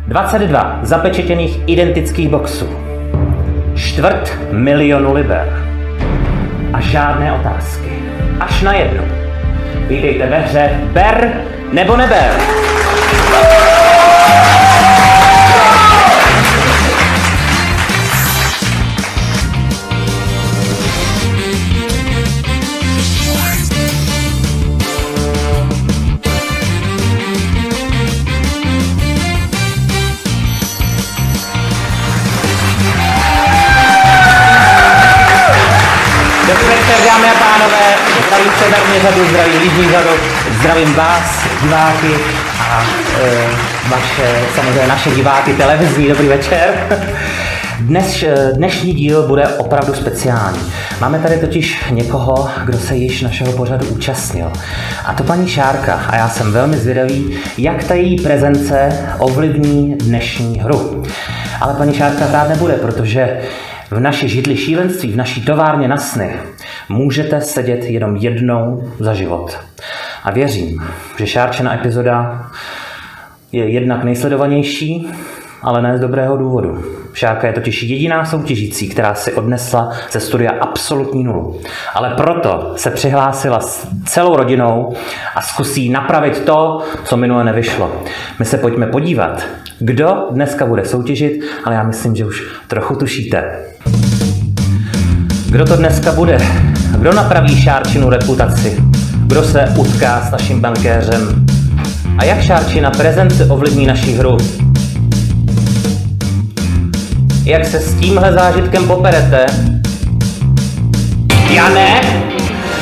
22 zapečetěných identických boxů, 250 000 liber a žádné otázky. Až na jednu. Vítejte ve hře Ber nebo neber. Dámy a pánové, zdravím severní řadu, zdravím jižní řadu, zdravím vás, diváky a samozřejmě naše diváky televizní. Dobrý večer. Dnešní díl bude opravdu speciální. Máme tady totiž někoho, kdo se již našeho pořadu účastnil. A to paní Šárka. A já jsem velmi zvědavý, jak ta její prezence ovlivní dnešní hru. Ale paní Šárka hrát nebude, protože v naší židli šílenství, v naší továrně na sny, můžete sedět jenom jednou za život. A věřím, že Šárčina epizoda je jednak nejsledovanější, ale ne z dobrého důvodu. Šárka je totiž jediná soutěžící, která si odnesla ze studia absolutní nulu. Ale proto se přihlásila s celou rodinou a zkusí napravit to, co minule nevyšlo. My se pojďme podívat, kdo dneska bude soutěžit, ale já myslím, že už trochu tušíte. Kdo to dneska bude? Kdo napraví Šárčinu reputaci? Kdo se utká s naším bankéřem? A jak Šárčina prezence ovlivní naši hru? Jak se s tímhle zážitkem poperete? Jane,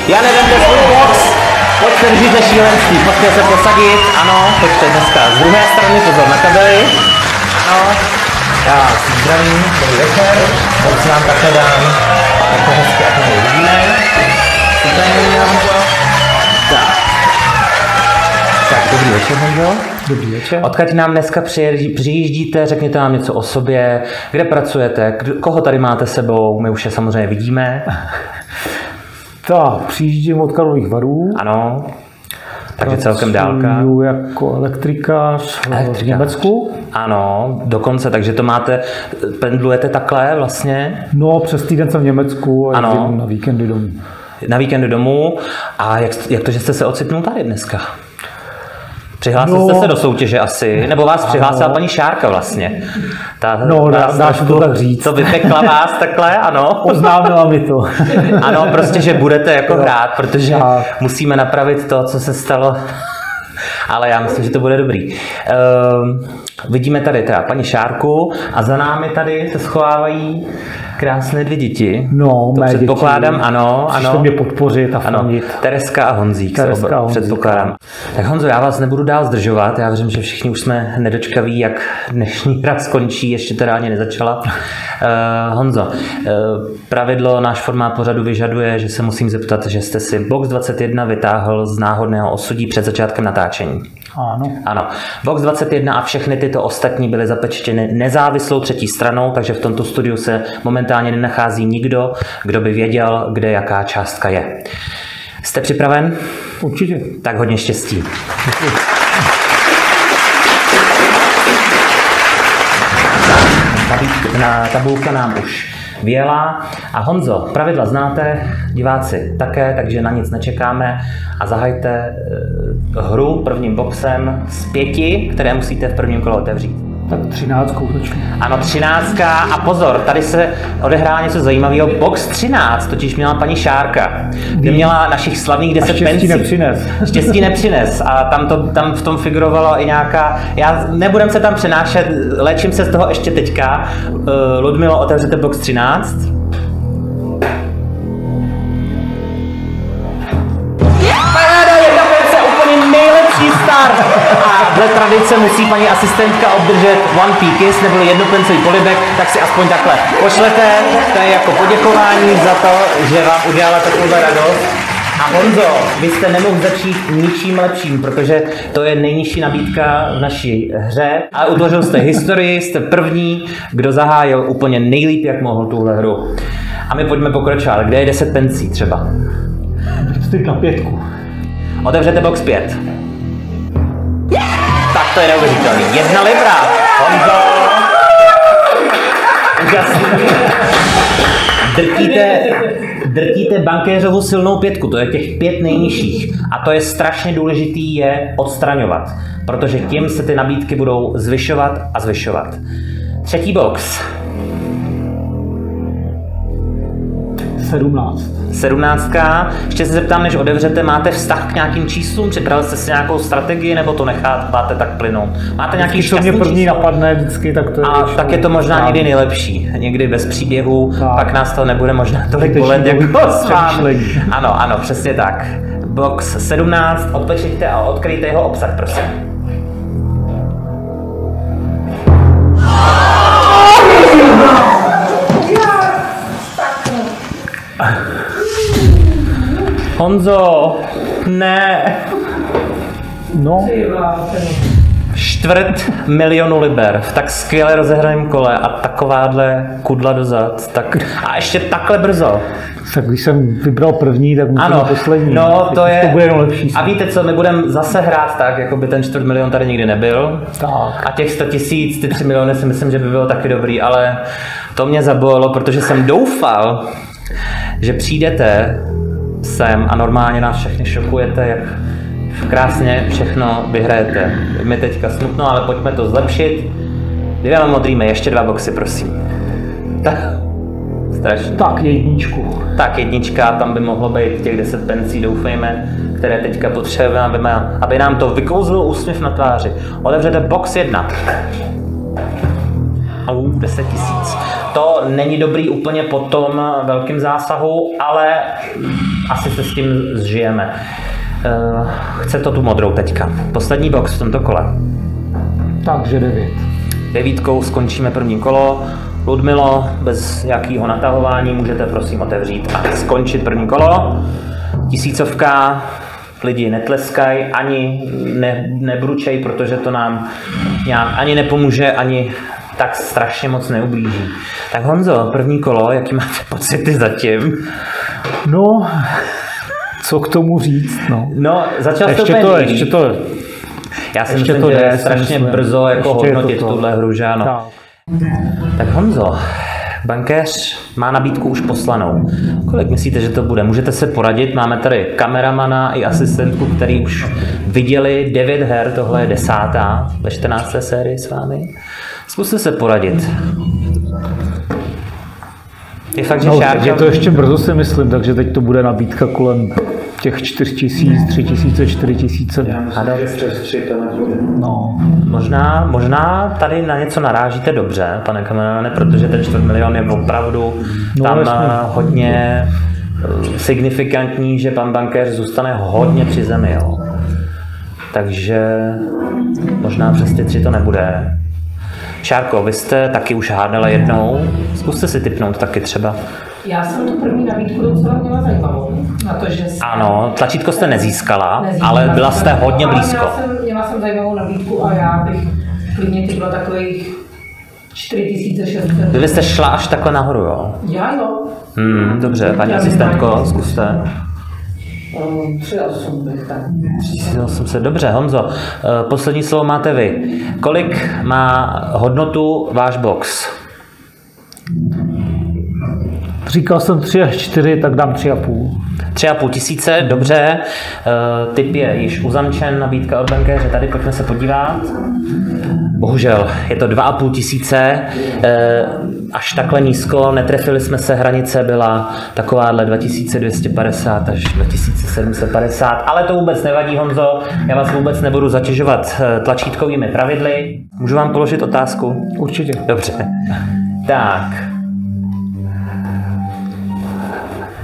vemte svůj box! Pojďte držíte šílenství, pojďte se posadit, ano, pojďte dneska z druhé strany, pozor na kabely. Ano, já vás zdravím, dobrý večer, box vám takhle dám, takhle hezky, jak mě uvidíme. Tak, dobrý večer, Honzo. Dobrý večer. Odkud nám dneska přijíždíte, řekněte nám něco o sobě, kde pracujete, koho tady máte sebou, my už je samozřejmě vidíme. Tak, přijíždím od Karlových Varů. Ano, takže celkem dálka. Pracuji jako elektrikář v Německu. Ano, dokonce, takže to máte, pendlujete takhle vlastně? No, přes týden jsem v Německu a jezdím na víkendy domů. Na víkendy domů. A jak to, že jste se ocitnul tady dneska? Přihlásil jste se do soutěže asi, nebo vás přihlásila paní Šárka vlastně. Dáš to tak říct. To vypekla vás takhle, ano. Oznámila mi to. Ano, prostě, že budete jako hrát, protože musíme napravit to, co se stalo. Ale já myslím, že to bude dobrý. Vidíme tady teda paní Šárku a za námi tady se schovávají krásné dvě děti. No, to mé předpokládám, děti. ano. Přišli mě podpořit a fandit. Tereska a Honzík. Předpokládám. Tak Honzo, já vás nebudu dál zdržovat. Já věřím, že všichni už jsme nedočkaví, jak dnešní hra skončí. Ještě to reálně nezačala. Honzo, pravidlo, náš formát pořadu vyžaduje, že se musím zeptat, že jste si Box 21 vytáhl z náhodného osudí před začátkem natáčení. Ano. Box 21 a všechny tyto ostatní byly zapečtěny nezávislou třetí stranou, takže v tomto studiu se momentálně nenachází nikdo, kdo by věděl, kde jaká částka je. Jste připraven? Určitě. Tak hodně štěstí. Tabulka nám už vyjela. A Honzo, pravidla znáte, diváci také, takže na nic nečekáme a zahajte hru prvním boxem z 5, které musíte v prvním kole otevřít. Tak 13 začnu. Ano, 13. A pozor, tady se odehrává něco zajímavého. Box 13, totiž měla paní Šárka, kde měla našich slavných 10 pencí. Štěstí nepřines. A tam v tom figurovalo i nějaká... Nebudem se tam přenášet, léčím se z toho ještě teďka. Ludmilo, otevřete box 13. Start. A dle tradice musí paní asistentka obdržet one piece, nebo jednopencový polibek, tak si aspoň takhle pošlete, to je jako poděkování za to, že vám udělala takovou radost. A Honzo, vy jste nemohl začít ničím lepším, protože to je nejnižší nabídka v naší hře. A utvořil jste historii, jste první, kdo zahájil úplně nejlíp, jak mohl tuhle hru. A my pojďme pokračovat. Kde je 10 pencí třeba? Styk na 5. Otevřete box 5. Tak to je neuvěřitelný. 1 libra. drtíte bankéřovu silnou pětku, to je těch 5 nejnižších. A to je strašně důležitý je odstraňovat, protože tím se ty nabídky budou zvyšovat a zvyšovat. Třetí box. 17. Ještě se zeptám, než otevřete, máte vztah k nějakým číslům? Připravili jste si nějakou strategii, nebo to necháváte tak plynout? Máte nějaký šťastný číslo? Co mě první napadne vždycky, tak to je... A tak je to možná někdy nejlepší. Někdy bez příběhu, pak nás to nebude možná tolik bolet, jako s vámi. Ano, přesně tak. Box 17, odpečeťte a odkryjte jeho obsah, prosím. Honzo, ne. No. 250 000 liber v tak skvěle rozehraném kole a takováhle kudla dozad. Tak a ještě takhle brzo. Tak když jsem vybral první, tak musím poslední. No, to bude jenom lepší. A víte co, my budeme zase hrát tak, jako by ten 250 000 tady nikdy nebyl. Tak. A těch 100 000, ty 3 miliony si myslím, že by bylo taky dobrý, ale to mě zabolelo, protože jsem doufal, že přijdete sem a normálně nás všechny šokujete, jak krásně všechno vyhrajete. My teďka smutno, ale pojďme to zlepšit. Dvěma modrými, ještě 2 boxy, prosím. Strašně. Tak, 1. Tak 1, tam by mohlo být těch 10 pencí, doufejme, které teďka potřebujeme, aby nám to vykouzlo úsměv na tváři. Otevřete box 1. 10 000. To není dobrý úplně po tom velkém zásahu, ale asi se s tím zžijeme. Chce to tu modrou teďka. Poslední box v tomto kole. Takže 9. 9 skončíme první kolo. Ludmilo, bez jakého natahování můžete prosím otevřít a skončit první kolo. 1000, lidi netleskají, ani nebručej, protože to nám nějak ani nepomůže, ani tak strašně moc neublíží. Tak Honzo, první kolo, jaký máte pocity zatím? No, co k tomu říct, no. No, začal ještě to. Já si myslím, že je strašně brzo jako hodnotit tuhle hru, že ano. Tak Honzo, bankéř má nabídku už poslanou. Kolik myslíte, že to bude? Můžete se poradit, máme tady kameramana i asistentku, který už viděli 9 her, tohle je 10. ve 14. sérii s vámi. Zkuste se poradit. Je fakt, že Šárka... Je to ještě brzo, si myslím, takže teď to bude nabídka kolem těch 4 000, 3 000, 4 000. Já myslím, že přes 3 to nebude. No. Možná tady na něco narážíte dobře, pane kameramane, protože ten 4 milion je opravdu tam hodně signifikantní, že pan bankéř zůstane hodně při zemi. Jo. Takže možná přes ty 3 to nebude. Šárko, vy jste taky už hádala jednou. Zkuste si tipnout taky třeba. Já jsem tu první nabídku docela měla zajímavou. Na to, že ano, tlačítko jste nezískala, ale byla jste hodně blízko. Měla jsem zajímavou nabídku a já bych klidně typla takových 4600. Vy jste šla až takhle nahoru, jo? Já jo. Dobře, paní asistentko, zkuste. 3800 bych tak. 3800, dobře, Honzo. Poslední slovo máte vy. Kolik má hodnotu váš box? Říkal jsem 3 až 4, tak dám 3,5. 3,5 tisíce, dobře. Tip je již uzamčen, nabídka od bankéře. Tady pojďme se podívat. Bohužel, je to 2,5 tisíce. Až takhle nízko, netrefili jsme se, hranice byla takováhle 2250 až 2750, ale to vůbec nevadí, Honzo. Já vás vůbec nebudu zatěžovat tlačítkovými pravidly. Můžu vám položit otázku? Určitě. Dobře. Tak.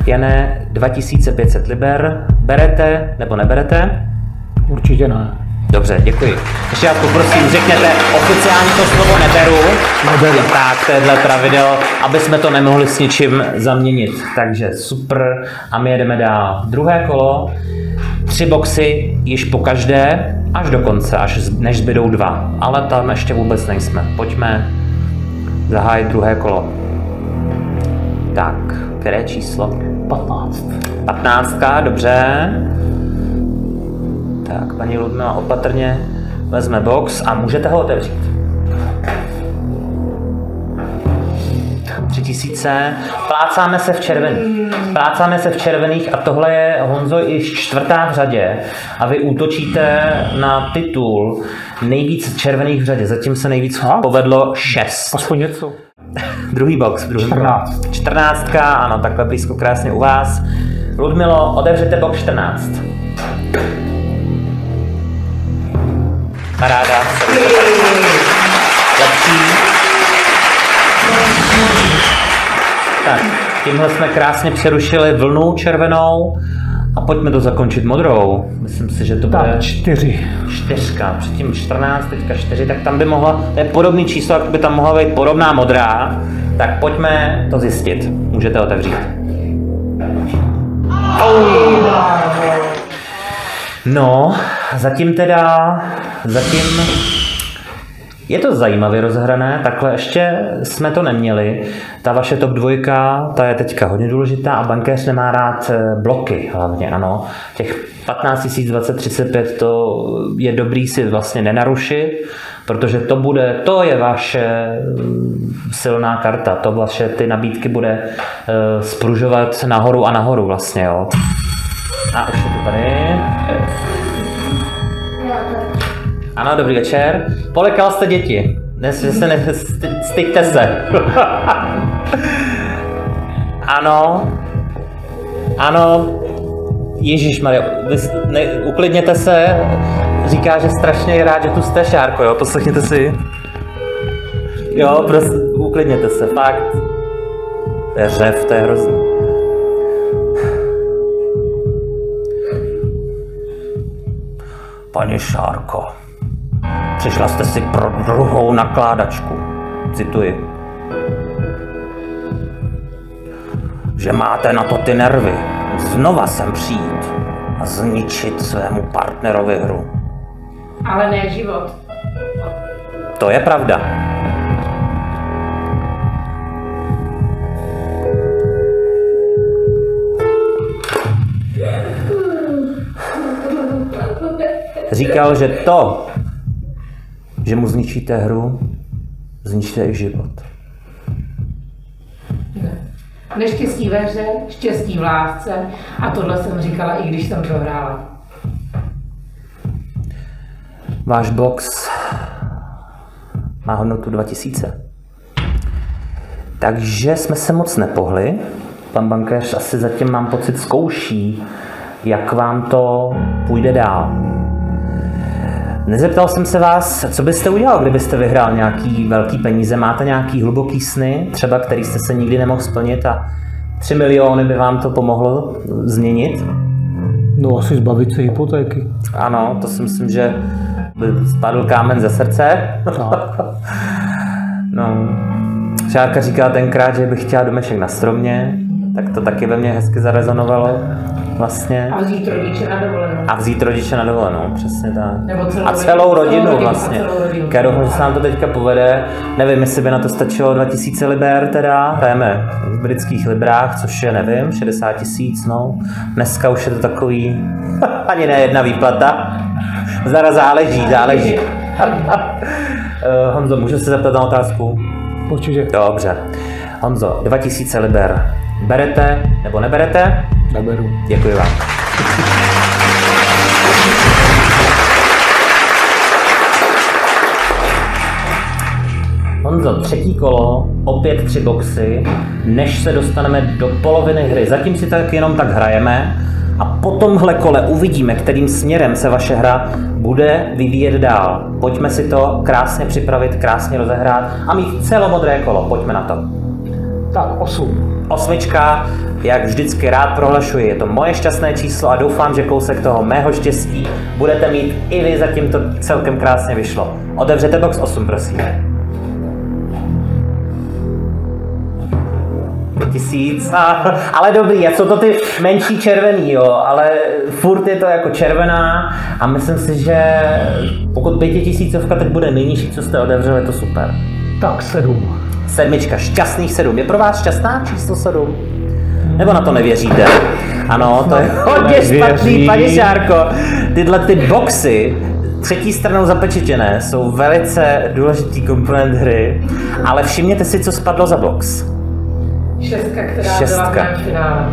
Jane, 2500 liber. Berete nebo neberete? Určitě ne. Dobře, děkuji. Ještě vás poprosím, řekněte oficiálně to slovo neberu. Neberu. Tak, tohle pravidel, aby jsme to nemohli s ničím zaměnit. Takže super a my jedeme dál. Druhé kolo, 3 boxy již po každé, až do konce, než zbydou 2. Ale tam ještě vůbec nejsme. Pojďme zahájit druhé kolo. Tak, které číslo? 15. 15, dobře. Tak, paní Ludmila opatrně vezme box a můžete ho otevřít. 3000. Plácáme se v červených a tohle je, Honzo, již 4. v řadě a vy útočíte na titul nejvíc červených v řadě. Zatím se nejvíc povedlo 6. Aspoň něco. Druhý box. 14. 14, ano, takhle blízko krásně u vás. Ludmilo, otevřete box 14. Paráda. Lepší. Tak, tímhle jsme krásně přerušili vlnu červenou a pojďme to zakončit modrou. Myslím si, že to bude... Tak, 4. 4, předtím 14, teďka 4, tak tam by mohla, to je podobný číslo, jak by tam mohla být podobná modrá, tak pojďme to zjistit. Můžete otevřít. No, zatím je to zajímavě rozhrané, takhle ještě jsme to neměli. Ta vaše top 2, ta je teďka hodně důležitá a bankéř nemá rád bloky hlavně, ano. Těch 15 000, 20, 35, to je dobrý si vlastně nenarušit, protože to je vaše silná karta, to vaše ty nabídky bude spružovat nahoru a nahoru vlastně, jo. A už je to tady. Ano, dobrý večer. Polekal jste děti. Styďte se. Ano. Ježišmarja, uklidněte se. Říká, že strašně je rád, že tu jste, Šárko, jo? Poslechněte si. Jo, prostě uklidněte se, fakt. To je řev, to je hrozný. Paní Šárko, přišla jste si pro druhou nakládačku. Cituji. Že máte na to ty nervy. Znova sem přijít a zničit svému partnerovi hru. Ale ne život. To je pravda. Říkal, že to, že mu zničíte hru, zničíte i život. Neštěstí ve hře, štěstí v lásce a tohle jsem říkala, i když jsem prohrála. Váš box má hodnotu 2000. Takže jsme se moc nepohli. Pan bankéř asi zatím, mám pocit, zkouší, jak vám to půjde dál. Nezeptal jsem se vás, co byste udělal, kdybyste vyhrál nějaký velký peníze. Máte nějaký hluboký sny, třeba který jste se nikdy nemohl splnit a 3 miliony by vám to pomohlo změnit? No asi zbavit se hypotéky. Ano, to si myslím, že by spadl kámen ze srdce. No. Šárka říkala tenkrát, že bych chtěla domeček na stromě, tak to taky ve mně hezky zarezonovalo. Vlastně. A vzít rodiče na dovolenou. Přesně tak. A celou rodinu vlastně. Já doufám, že se nám to teďka povede. Nevím, jestli by na to stačilo 2000 liber teda. Hrajeme v britských librách, což je, nevím, 60 000, no. Dneska už je to takový, ani ne jedna výplata. Záleží. Honzo, můžu se zeptat na otázku? Určitě. Dobře. Honzo, 2000 liber. Berete nebo neberete? Neberu. Děkuji vám. Honzo, třetí kolo, opět 3 boxy, než se dostaneme do poloviny hry. Zatím si tak jenom tak hrajeme a po tomhle kole uvidíme, kterým směrem se vaše hra bude vyvíjet dál. Pojďme si to krásně připravit, krásně rozehrát a mít celomodré kolo. Pojďme na to. Tak, 8. 8, jak vždycky rád prohlašuji, je to moje šťastné číslo a doufám, že kousek toho mého štěstí budete mít i vy, zatím to celkem krásně vyšlo. Otevřete box 8, prosím. 1000, ale dobrý, a jsou to ty menší červený, jo, ale furt je to jako červená a myslím si, že pokud 5000 teď bude nejnižší, co jste otevřeli, je to super. Tak 7. 7, šťastných 7. Je pro vás šťastná číslo 7? Nebo na to nevěříte? Ano, to je hodně špatný, paní Šárko. Tyhle ty boxy, třetí stranou zapečetěné, jsou velice důležitý komponent hry, ale všimněte si, co spadlo za box. Šestka, která Šestka. byla v finále.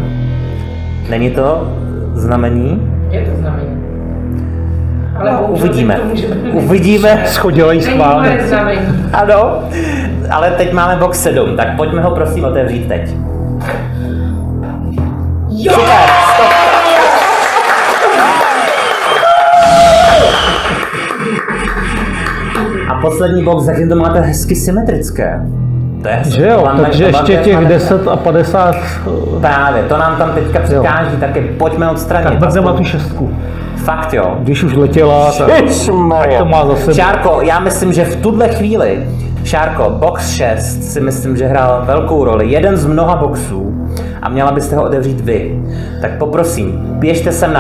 Není to znamení? Je to znamení. Ale No, bohužel uvidíme. to může být. Uvidíme. Schodila jí Není schválně. moje znamení. Ano, ale teď máme box 7, tak pojďme ho prosím otevřít teď. Jo! Super, stop. A poslední box, zatím to máte hezky symetrické. To je hezky. Že jo, Vám takže tak- ještě vám těch tak- 10 a 50, Právě, to nám tam teďka přikáží, taky pojďme odstranit. tak mrzím na tu šestku. Fakt jo. Když už letěla, tak to má zase... Šárko, já myslím, že v tuhle chvíli, Šárko, box 6 si myslím, že hrál velkou roli. Jeden z mnoha boxů a měla byste ho otevřít vy. Tak poprosím, běžte sem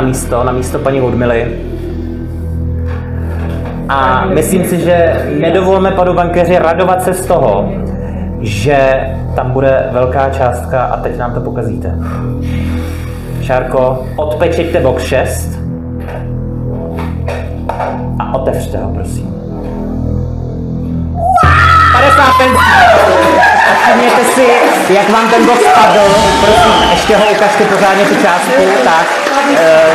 na místo paní Ludmily. A myslím si, že nedovolme panu bankéři radovat se z toho, že tam bude velká částka a teď nám to pokazíte. Šárko, odpečeťte box 6 a otevřte ho, prosím. 50 pence! A všimněte si, jak vám ten box padl. Prosím, ještě ho ukažte pořádně tu částku. Tak,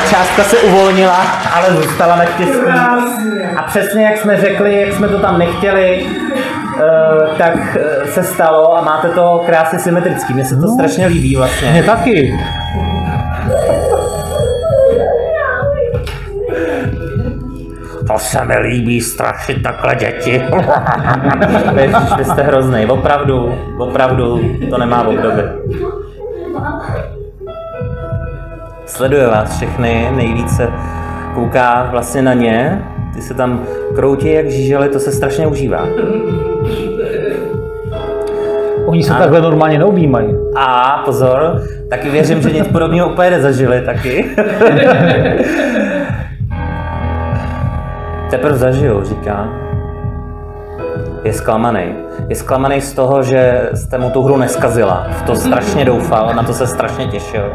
částka se uvolnila, ale zůstala naštěstí. A přesně jak jsme řekli, jak jsme to tam nechtěli, tak se stalo a máte to krásně symetrický. Mně se to strašně líbí vlastně. Mně taky. To se mi líbí strašit takhle děti. Ježiš, vy jste hroznej, opravdu to nemá obdoby. Sleduje vás všechny, nejvíce kouká vlastně na ně. Ty se tam kroutí jak žížely, to se strašně užívá. Oni se takhle normálně neobjímají. A pozor, taky věřím, že nic podobného úplně nezažili taky. Teprve zažiju, říká. Je zklamaný. Je zklamaný z toho, že jste mu tu hru neskazila. V to strašně doufal, na to se strašně těšil.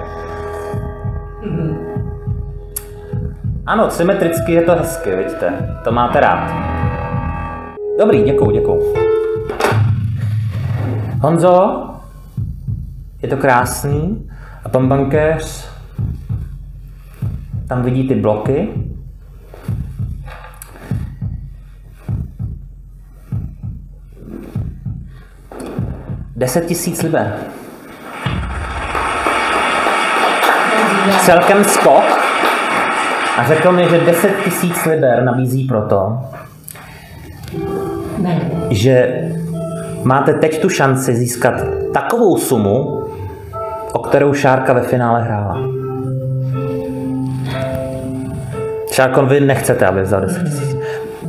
Ano, symetricky je to hezky, vidíte. To máte rád. Dobrý, děkuju. Honzo, je to krásný. A pan bankéř tam vidí ty bloky. $10 000 liber. Celkem skok. A řekl mi, že 10 000 liber nabízí proto, že máte teď tu šanci získat takovou sumu, o kterou Šárka ve finále hrála. Šárko, vy nechcete, aby vzal 10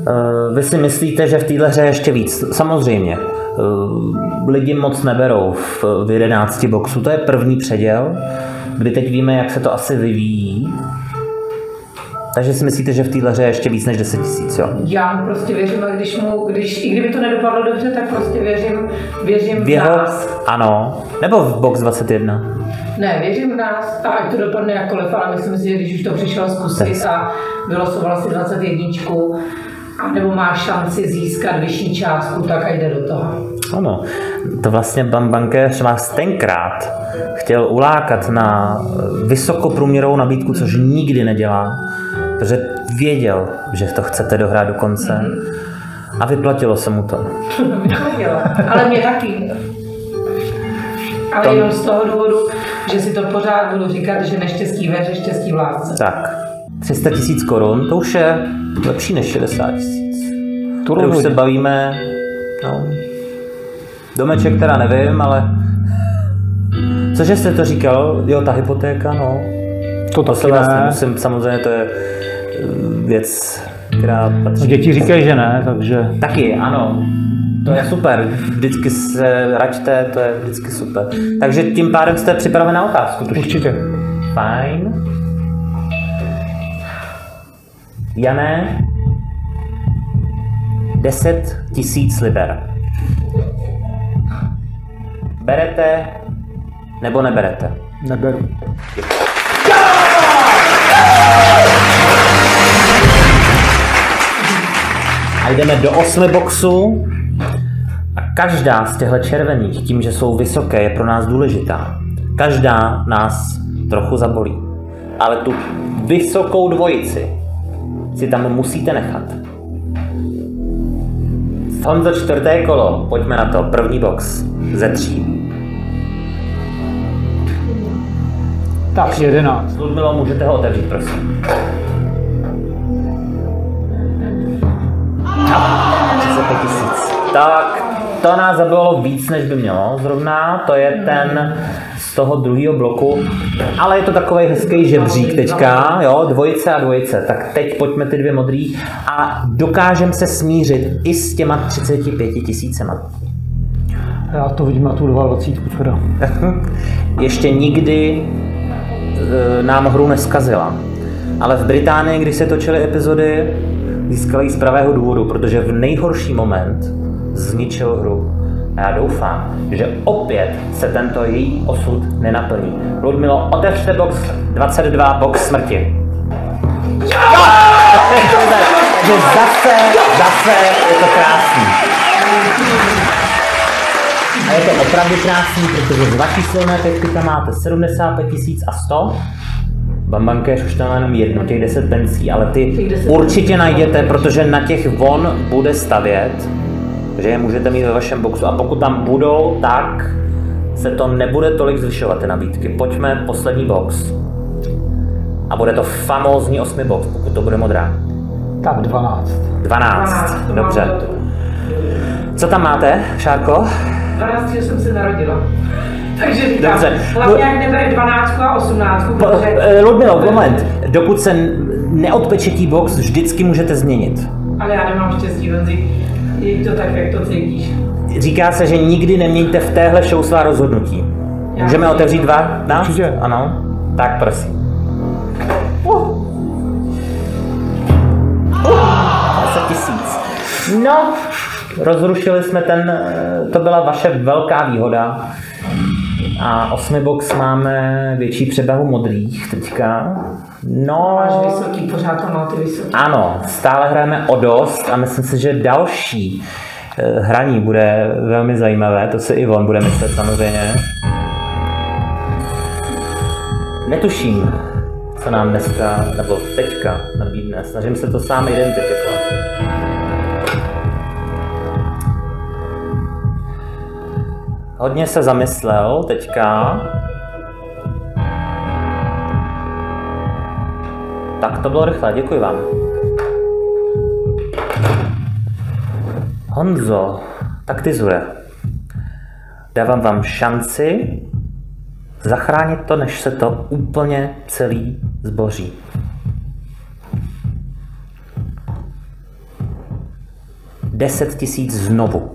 000. Vy si myslíte, že v téhle hře ještě víc. Samozřejmě. Lidi moc neberou v 11 boxu. To je první předěl, kdy teď víme, jak se to asi vyvíjí. Takže si myslíte, že v téhle hře je ještě víc než 10 000, jo? Já mu prostě věřím, a i kdyby to nedopadlo dobře, tak prostě věřím v nás. Ano. Nebo v box 21? Ne, věřím v nás a ať to dopadne jakkoliv, ale myslím si, že když už to přišel zkusit a vylosoval si 21, a nebo má šanci získat vyšší částku, tak a jde do toho. Ano, to vlastně bankéř vás tenkrát chtěl ulákat na vysokoprůměrovou nabídku, což nikdy nedělá, protože věděl, že to chcete dohrát do konce a vyplatilo se mu to. Ale mě taky. Ale jenom z toho důvodu, že si to pořád budu říkat, že neštěstí ve hře, štěstí v lásce. Tak, 300 000 korun, to už je lepší než 60 000. Tady už se bavíme, no, domeček teda nevím, ale cože jste to říkal? Jo, ta hypotéka, no. To se vás nemusím, samozřejmě to je věc, která patří. Děti říkají, že ne, takže... Taky, ano. To je super. Vždycky se račte, to je vždycky super. Takže tím pádem jste připraven na otázku, tuším. Určitě. Fajn. Jané, 10 000 liber. Berete nebo neberete? Neberu. A jdeme do 8 boxu. A každá z těchto červených, tím, že jsou vysoké, je pro nás důležitá. Každá nás trochu zabolí. Ale tu vysokou dvojici si tam musíte nechat. Honzo, 4. kolo, pojďme na to. První box ze 3. Tak, 11. Ludmilo, můžete ho otevřít, prosím. 35 000. Tak, to nás zabilo víc, než by mělo zrovna. To je ten z toho druhého bloku. Ale je to takový hezký žebřík teďka, jo, dvojice a dvojice. Tak teď pojďme ty 2 modrý a dokážeme se smířit i s těma 35 000. Já to vidím na tu 22 teda. Ještě nikdy nám hru neskazila. Ale v Británii, když se točily epizody, získali z pravého důvodu, protože v nejhorší moment zničil hru. A já doufám, že opět se tento její osud nenaplní. Ludmilo, otevřte box 22, box smrti. Jo! Takže zase je to krásný. A je to opravdu krásný, protože z vaší silné pětky tam máte 75 100. Bambankéř už tam má jenom jedno, těch 10 pencí, ale ty určitě najděte, protože na těch on bude stavět, že je můžete mít ve vašem boxu. A pokud tam budou, tak se to nebude tolik zvyšovat, ty nabídky. Pojďme poslední box. A bude to famózní 8. box, pokud to bude modrá. Tak 12. 12, dobře. Co tam máte, Šárko? 12, že jsem se narodila. Takže říkám, dobře. hlavně jak nebere 12 a 18. Protože... Ludmilo, moment. Dokud se neodpečetí box, vždycky můžete změnit. Ale já nemám štěstí, Honzi. Je to tak, jak to cítíš. Říká se, že nikdy neměňte v téhle show svá rozhodnutí. Můžeme otevřít 12? Určitě. Ano? Tak prosím. 10 000. No, rozrušili jsme to byla vaše velká výhoda. A 8. box máme větší převahu modrých teďka. No, máš vysoký, pořád to má ty vysoký. Ano, stále hrajeme o dost a myslím si, že další hraní bude velmi zajímavé, to si i on bude myslet samozřejmě. Netuším, co nám dneska, nebo teďka nabídne, snažím se to sám identifikovat. Hodně se zamyslel teďka. Tak to bylo rychle, děkuji vám. Honzo, taktizuje. Dávám vám šanci zachránit to, než se to úplně celý zboří. $10 000 znovu.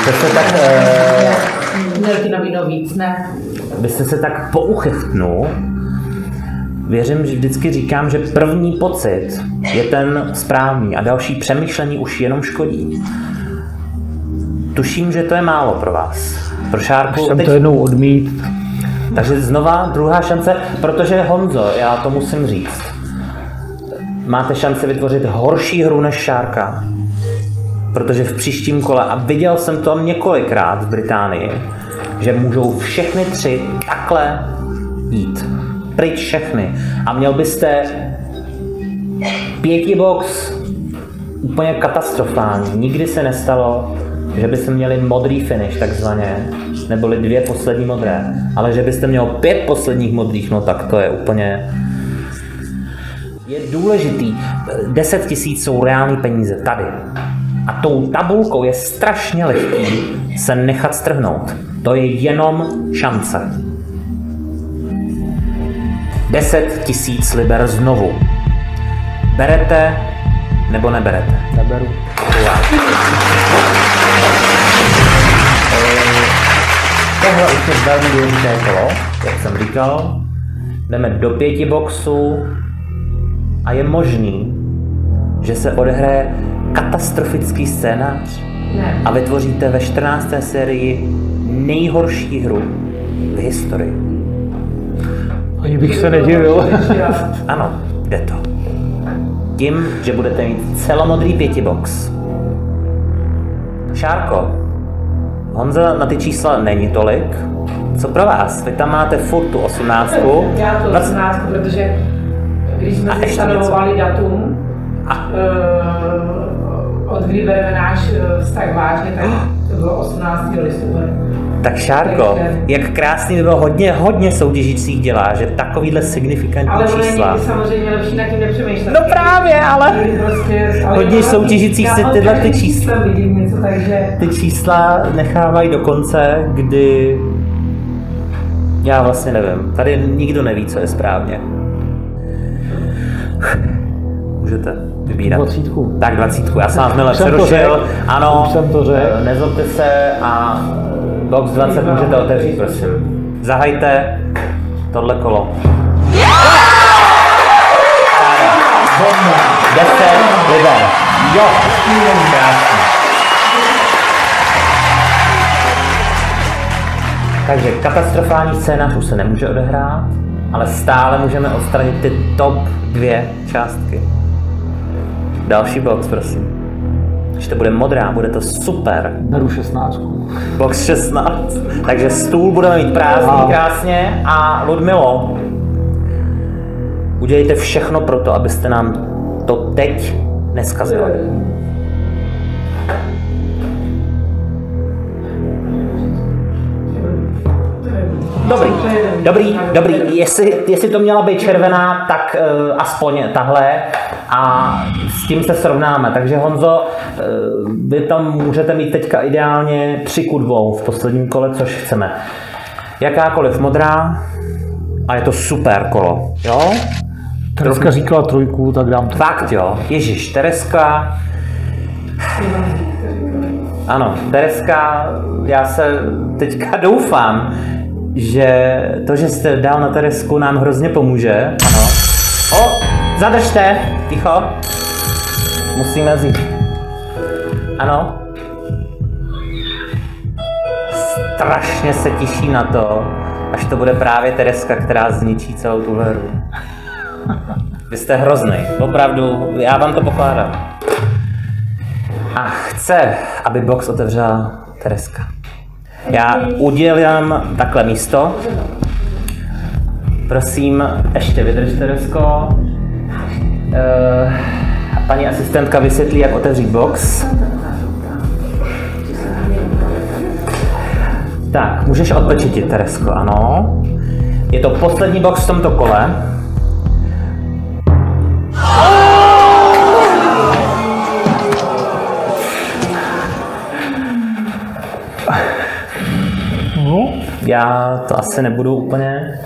To se tak... Měl ti nabídnout víc, ne? Byste se tak pouchechtnul. Věřím, že vždycky říkám, že první pocit je ten správný a další přemýšlení už jenom škodí. Tuším, že to je málo pro vás. Pro Šárku... Jsem to jednou odmít. Takže znova druhá šance, protože Honzo, já to musím říct. Máte šanci vytvořit horší hru než Šárka. Protože v příštím kole, a viděl jsem to několikrát v Británii, že můžou všechny 3 takhle jít. Pryč všechny. A měl byste 5 box úplně katastrofální. Nikdy se nestalo, že byste měli modrý finish takzvaně, neboli 2 poslední modré, ale že byste měl 5 posledních modrých, no tak to je úplně... Je důležitý. 10 000 jsou reální peníze tady. A tou tabulkou je strašně lehký se nechat strhnout. To je jenom šance. 10 000 liber znovu. Berete nebo neberete? Neberu. Tohle už je velmi důležité kolo, jak jsem říkal. Jdeme do 5 boxů a je možný, že se odehraje katastrofický scénář a vytvoříte ve 14. sérii nejhorší hru v historii. Ani bych se nedivil. Ano, jde to. tím, že budete mít celomodrý 5box. Šárko, Honza na ty čísla není tolik. Co pro vás? Vy tam máte furt tu 18. Já tu 18, protože když jsme si stanovovali datum, od kdy bereme náš vztah vážně, tak to bylo 18. listopadu. Tak Šárko, jak krásný by bylo, hodně soutěžících dělá, že takovýhle signifikantní čísla. Ale samozřejmě lepší na tím nepřemýšlet. No právě, ale hodně soutěžících si tyhle ty čísla. Vidím něco, takže... Ty čísla nechávají do konce, kdy já vlastně nevím. Tady nikdo neví, co je správně. Můžete vybírat. 20. Tak 20. Já jsem vás milé přerušil. Ano, už jsem to řekl. nezlobte se a box 20 můžete otevřít, prosím. Zahajte tohle kolo. 10 liber. Jo, krásný. Takže katastrofální scénář už se nemůže odehrát, ale stále můžeme odstranit ty top 2 částky. Další box, prosím. Když to bude modrá, bude to super. Beru 16. Box 16. Takže stůl budeme mít prázdný krásně a Ludmilo, udělejte všechno pro to, abyste nám to teď neskazili. Dobrý. Jestli to měla být červená, tak aspoň tahle a s tím se srovnáme. Takže Honzo, vy tam můžete mít teďka ideálně 3:2 v posledním kole, což chceme. Jakákoliv modrá a je to super kolo, jo? Tereska říkala 3, tak dám 3. Fakt jo, Ježíš, Tereska. Ano, Tereska, já se teďka doufám, že to, že jste dal na Teresku, nám hrozně pomůže. Ano. Zadržte, ticho. Musíme vzít. Ano. Strašně se těší na to, až to bude právě Tereska, která zničí celou tu hru. Vy jste hrozný, opravdu, já vám to pokládám. A chce, aby box otevřela Tereska. Já udělím takhle místo. Prosím, ještě vydrž, Teresko. Paní asistentka vysvětlí, jak otevřít box. Tak, můžeš odpečitit, Teresko, ano. Je to poslední box v tomto kole. Já to asi nebudu úplně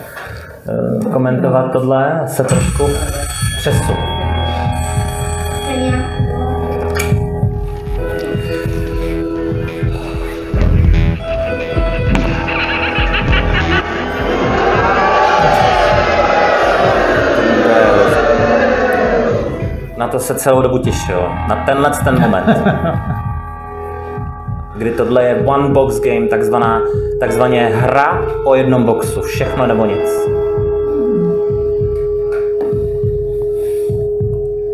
komentovat tohle, se trošku přesu. Na to se celou dobu těšil, na ten moment. Kdy tohle je one box game, takzvaně hra o jednom boxu, všechno nebo nic.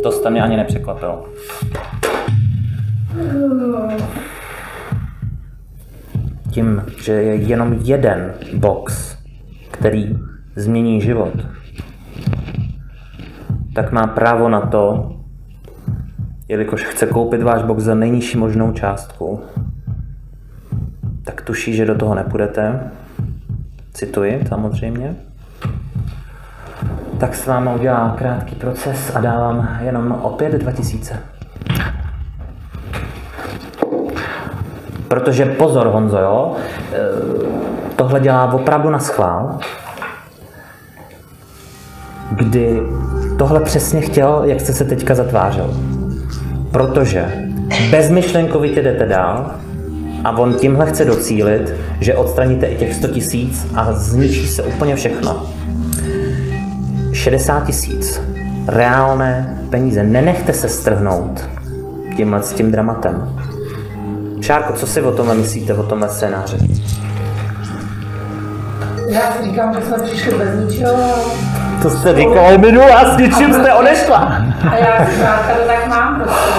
To jste mě ani nepřekvapilo. Tím, že je jenom jeden box, který změní život, tak má právo na to, jelikož chce koupit váš box za nejnižší možnou částku, tak tuší, že do toho nepůjdete. Cituji, samozřejmě. Tak s vámi udělá krátký proces a dávám jenom opět 2000. Protože pozor, Honzo, jo, tohle dělá opravdu na schvál, kdy tohle přesně chtěl, jak jste se teďka zatvářel. Protože bezmyšlenkovitě jdete dál a on tímhle chce docílit, že odstraníte i těch 100 000 a zničí se úplně všechno. 60 000. Reálné peníze. Nenechte se strhnout s tím dramatem. Šárko, co si o tomhle myslíte, o tomhle scénáři? Já si říkám, že jsme přišli bez ničeho. To jste říkal minule a s ničím jste odešla. A já si zkrátka to tak mám prostě.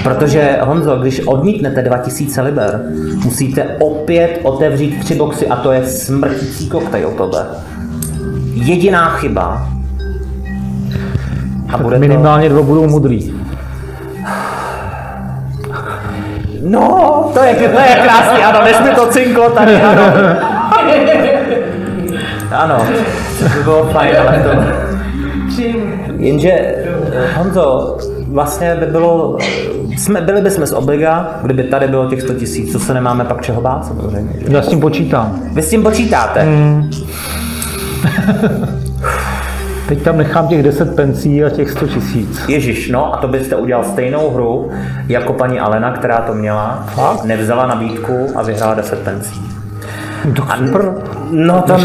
Protože, Honzo, když odmítnete 2000 liber, musíte opět otevřít 3 boxy a to je smrtící koktejl tohle. Jediná chyba. A bude minimálně 2 budou modrý. No, to je krásný, ano, než mi to cinklo tady, ano. Ano, to by bylo fajn, ale to... Jenže, Honzo, vlastně by bylo... Byli bychom z obliga, kdyby tady bylo těch 100 000, co se nemáme pak čeho bát, samozřejmě. Já s tím počítám. Vy s tím počítáte? Teď tam nechám těch 10 pencí a těch 100 000. Ježiš, no a to byste udělal stejnou hru jako paní Alena, která to měla, nevzala nabídku a vyhrála 10 pencí. No to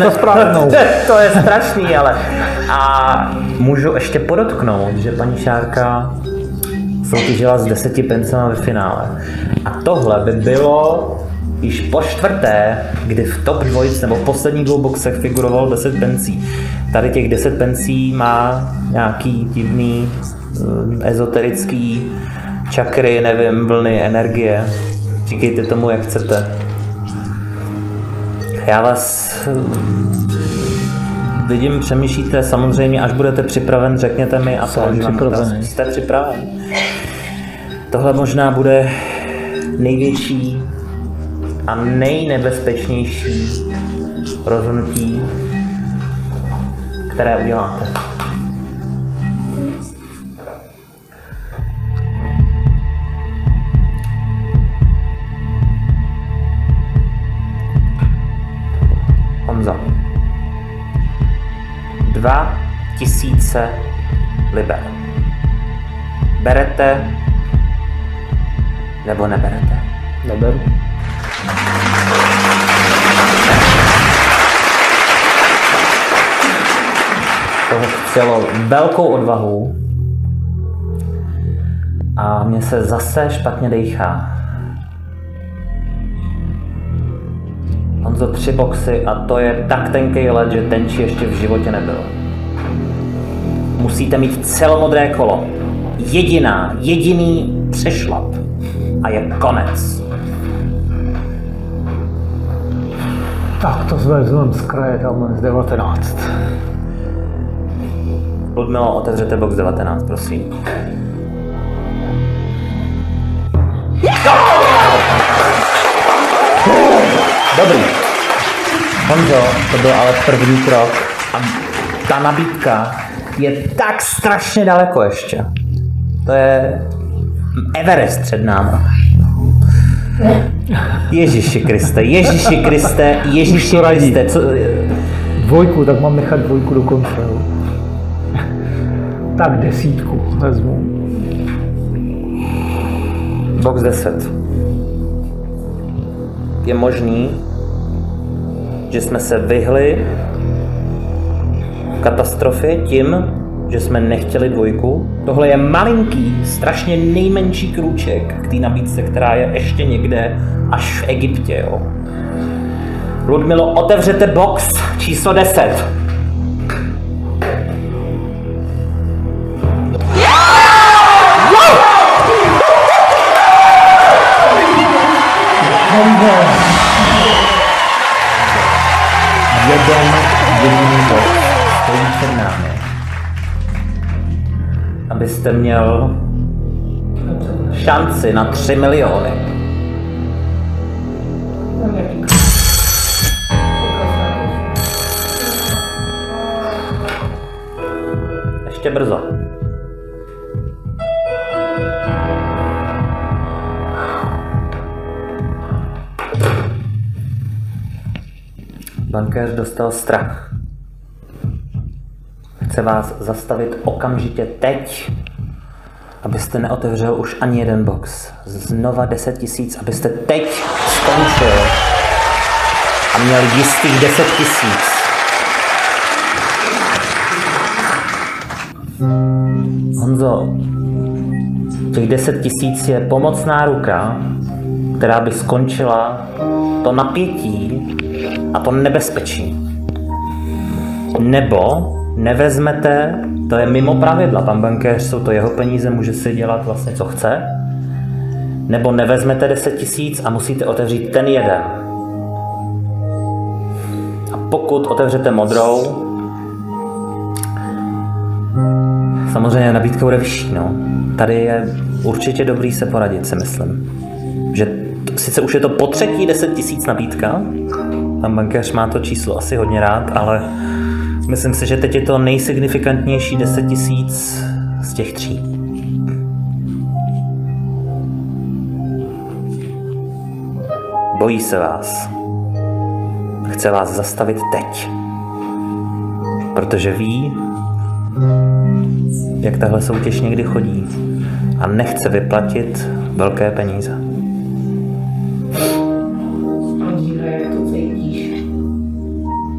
to je strašný, ale a můžu ještě podotknout, že paní Šárka soutěžila s 10 pencema ve finále. A tohle by bylo již po 4., kdy v top 2 nebo v posledních 2 boxech figurovalo 10 pencí. Tady těch 10 pencí má nějaký divný ezoterický čakry, nevím, vlny, energie. Říkejte tomu, jak chcete. Já vás vidím, přemýšlíte, samozřejmě, až budete připraven, řekněte mi a jste připraven. Tohle možná bude největší a nejnebezpečnější rozhodnutí, které uděláte. Honzo. 2000 liber. Berete nebo neberete? Neberu. To chtělo velkou odvahu a mně se zase špatně dejchá. Honzo, 3 boxy a to je tak tenký led, že tenčí ještě v životě nebyl. Musíte mít celomodré kolo. Jediný přešlap a je konec. Tak to zvezmeme z kraje tam z 19. Ludmilo, otevřete box 19, prosím. Dobrý. Honzo, to byl ale první krok a ta nabídka je tak strašně daleko ještě. To je Everest před náma. Ježiši Kriste. Co... 2, tak mám nechat 2 do konce. Jo. Tak 10 vezmu. Box 10. Je možný, že jsme se vyhli katastrofě tím, že jsme nechtěli 2. Tohle je malinký, strašně nejmenší krůček k té nabídce, která je ještě někde až v Egyptě. Jo. Ludmilo, otevřete box číslo 10. Jeden jediný box stojí před námi. Abyste měl šanci na 3 miliony. Ještě brzo. Bankéř dostal strach. Chce vás zastavit okamžitě teď, abyste neotevřel už ani jeden box. Znova 10 000, abyste teď skončil a měl jistých 10 000. Honzo, těch 10 000 je pomocná ruka, která by skončila to napětí a to nebezpečí. Nebo nevezmete, to je mimo pravidla, pan bankéř, jsou to jeho peníze, může si dělat vlastně co chce, nebo nevezmete 10 000 a musíte otevřít ten jeden. A pokud otevřete modrou, samozřejmě nabídka bude vyšší, no. Tady je určitě dobrý se poradit, si myslím. Že sice už je to po třetí 10 000 nabídka, pan bankéř má to číslo asi hodně rád, ale myslím si, že teď je to nejsignifikantnější 10 000 z těch 3. Bojí se vás. Chce vás zastavit teď. Protože ví, jak tahle soutěž někdy chodí a nechce vyplatit velké peníze. Jak to cítíš?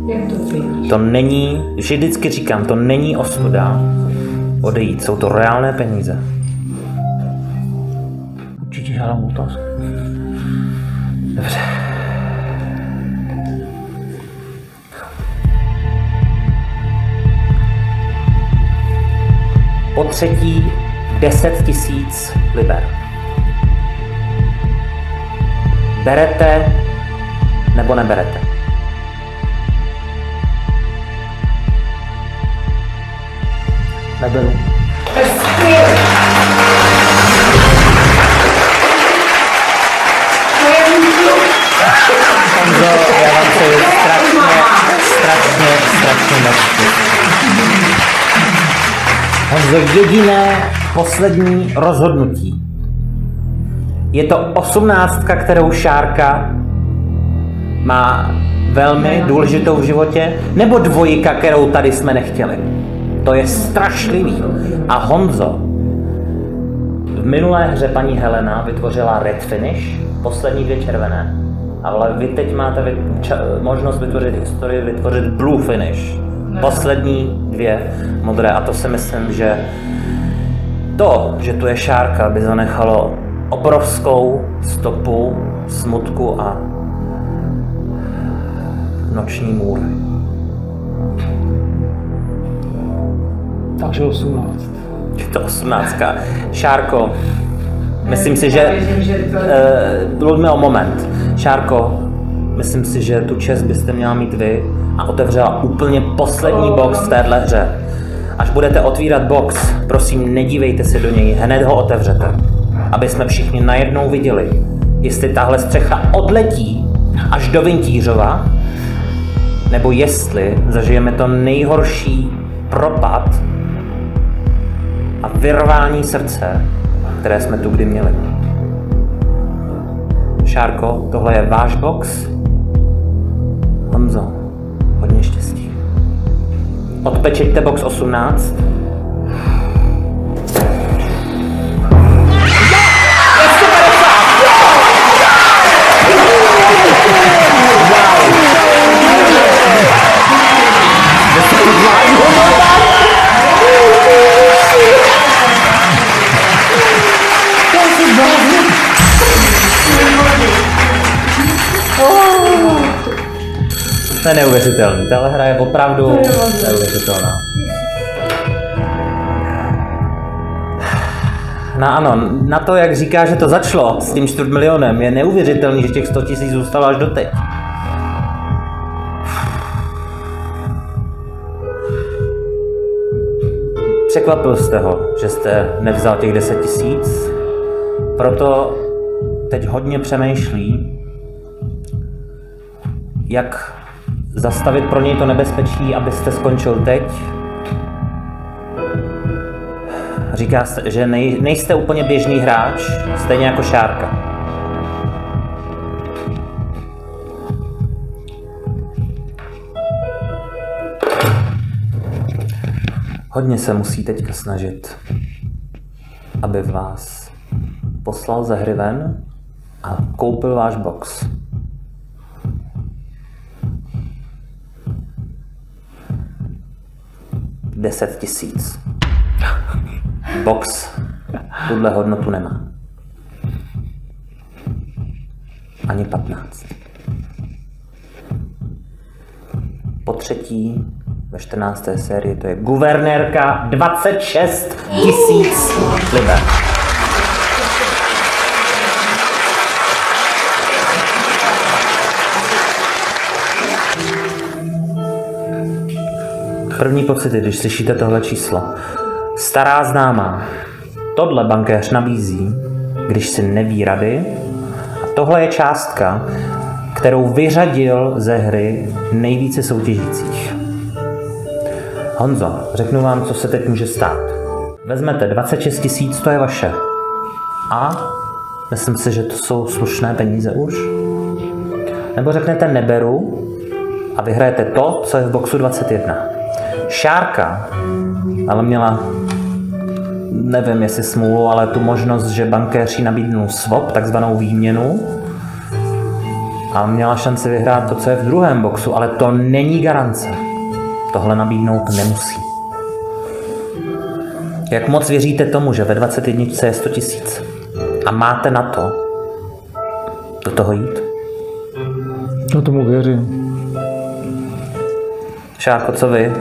Jak to cítíš? To není, vždycky říkám, to není ostuda odejít, jsou to reálné peníze. Určitě žádám otázku. Dobře. Po třetí 10 000 liber. Berete nebo neberete? Neberu. Honzo, já vám přeji strašně moc. Honzo, jediné poslední rozhodnutí. Je to 18, kterou Šárka má velmi důležitou v životě, nebo 2, kterou tady jsme nechtěli. To je strašlivý. A Honzo, v minulé hře paní Helena vytvořila red finish, poslední 2 červené. Ale vy teď máte možnost vytvořit historii, vytvořit blue finish. Poslední 2 modré. A to si myslím, že to, že tu je Šárka, by zanechalo obrovskou stopu smutku a noční můr. Takže 18. Je to 18. Šárko, myslím si, že... Ludmilo, moment. Šárko, myslím si, že tu čest byste měla mít vy a otevřela úplně poslední box v téhle hře. Až budete otvírat box, prosím, nedívejte se do něj, hned ho otevřete. Aby jsme všichni najednou viděli, jestli tahle střecha odletí až do Vintířova, nebo jestli zažijeme to nejhorší propad a vyrvání srdce, které jsme tu kdy měli. Šárko, tohle je váš box. Honzo, hodně štěstí. Odpečeťte box 18. To je neuvěřitelný. Tahle hra je opravdu neuvěřitelná. No ano, na to, jak říká, že to začalo s tím 4 milionem, je neuvěřitelný, že těch 100 000 zůstalo až doteď. Překvapil jste ho, že jste nevzal těch 10 000, proto teď hodně přemýšlí, jak zastavit pro něj to nebezpečí, abyste skončil teď. Říká se, že nejste úplně běžný hráč, stejně jako Šárka. Hodně se musí teďka snažit, aby vás poslal ze hry ven a koupil váš box. $10 000. Box tuhle hodnotu nemá. Ani 15. Po třetí ve 14. sérii, to je guvernérka 26 000 liber. První pocity, když slyšíte tohle číslo. Stará známá. Tohle bankéř nabízí, když si neví rady. A tohle je částka, kterou vyřadil ze hry nejvíce soutěžících. Honzo, řeknu vám, co se teď může stát. Vezmete 26 000, to je vaše. A myslím si, že to jsou slušné peníze už. Nebo řeknete neberu a vyhrajete to, co je v boxu 21. Šárka ale měla, nevím jestli smůlu, ale tu možnost, že bankéři nabídnou swap, takzvanou výměnu, a měla šanci vyhrát to, co je v druhém boxu, ale to není garance. Tohle nabídnout nemusí. Jak moc věříte tomu, že ve 21 je 100 000 a máte na to do toho jít? No tomu věřím. Šárko, co vy?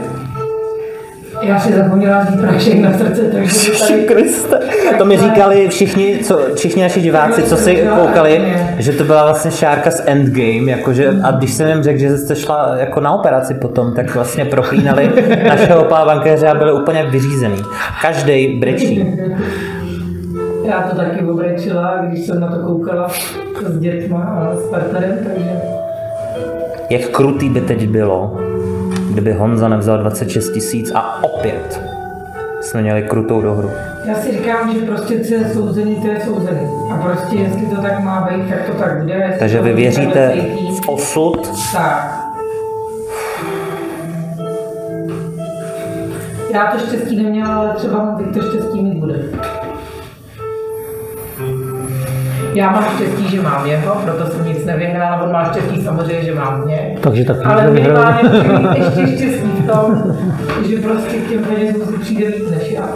Já si zapomněla říct prašek na srdce, takže tady... Kriste. To mi říkali všichni naši diváci, co si koukali, že to byla vlastně Šárka z Endgame, jakože, a když jsem jim řekl, že jste šla jako na operaci potom, tak vlastně proklínali našeho pana bankéře a byli úplně vyřízený. Každej brečí. Já to taky obrečila, když jsem na to koukala s dětma a s partnerem, takže... Jak krutý by teď bylo, kdyby Honza nevzal 26 000 a opět jsme měli krutou dohru. Já si říkám, že prostě co je souzený, to je souzený. A prostě jestli to tak má být, tak to tak bude. Takže vy věříte v osud? Tak. Já to štěstí neměla, ale třeba teď to štěstí mít bude. Já mám štěstí, že mám jeho, proto jsem nic nevyhrála, on má štěstí samozřejmě, že mám mě. Takže taky ale minimálně ještě štěstí v tom, že prostě k těm penězům si přijde víc než já.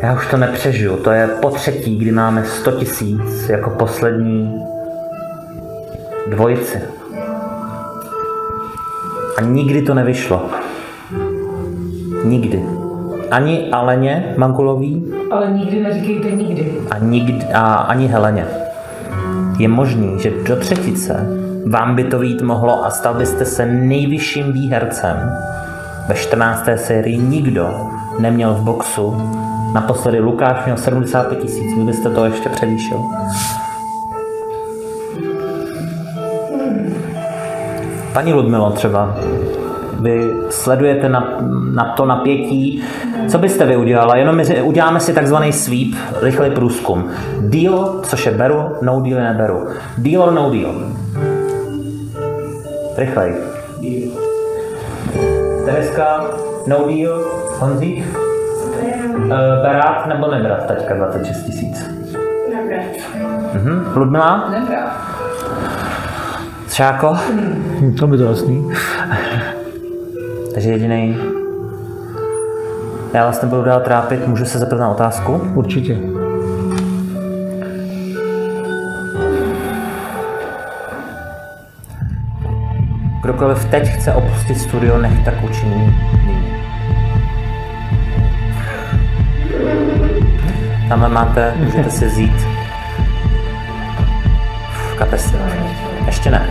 Já už to nepřežiju, to je po třetí, kdy máme 100 000 jako poslední dvojici. A nikdy to nevyšlo. Nikdy. Ani Aleně Mangulový. Ale nikdy neříkejte nikdy. A ani Heleně. Je možný, že do třetice vám by to vyjít mohlo a stal byste se nejvyšším výhercem. Ve 14. sérii nikdo neměl v boxu. Naposledy Lukáš měl 75 000, vy byste to ještě převýšil. Paní Ludmilo třeba, vy sledujete na to napětí. Co byste vy udělala? Jenom uděláme si takzvaný sweep, rychlý průzkum. Deal, což je beru, no deal, neberu. Deal or no deal? Rychlej. Tereska, no deal, Honzík? Berát nebo nebrat teďka 26 000? Nebrat. Ludmila? Nebrat. Šáko? To by to jasný. Takže jedinej. Já vás nebudu dál trápit, můžu se zeptat na otázku? Určitě. Kdokoliv teď chce opustit studio, nech tak učiní nyní. Tamhle máte, můžete si vzít v kapesě. Ještě ne.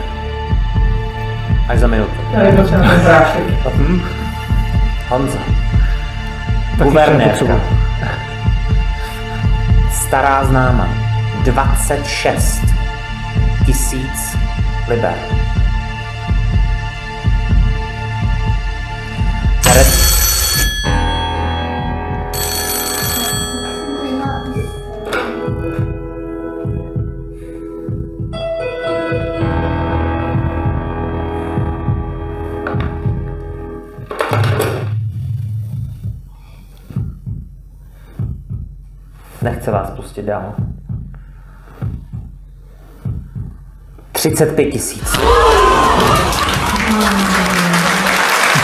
Až za minutu. Tady potřeba ten prášek. Honza. Guvernérka. Stará známa. 26 000 liber. Nechce vás pustit dál. 35 000.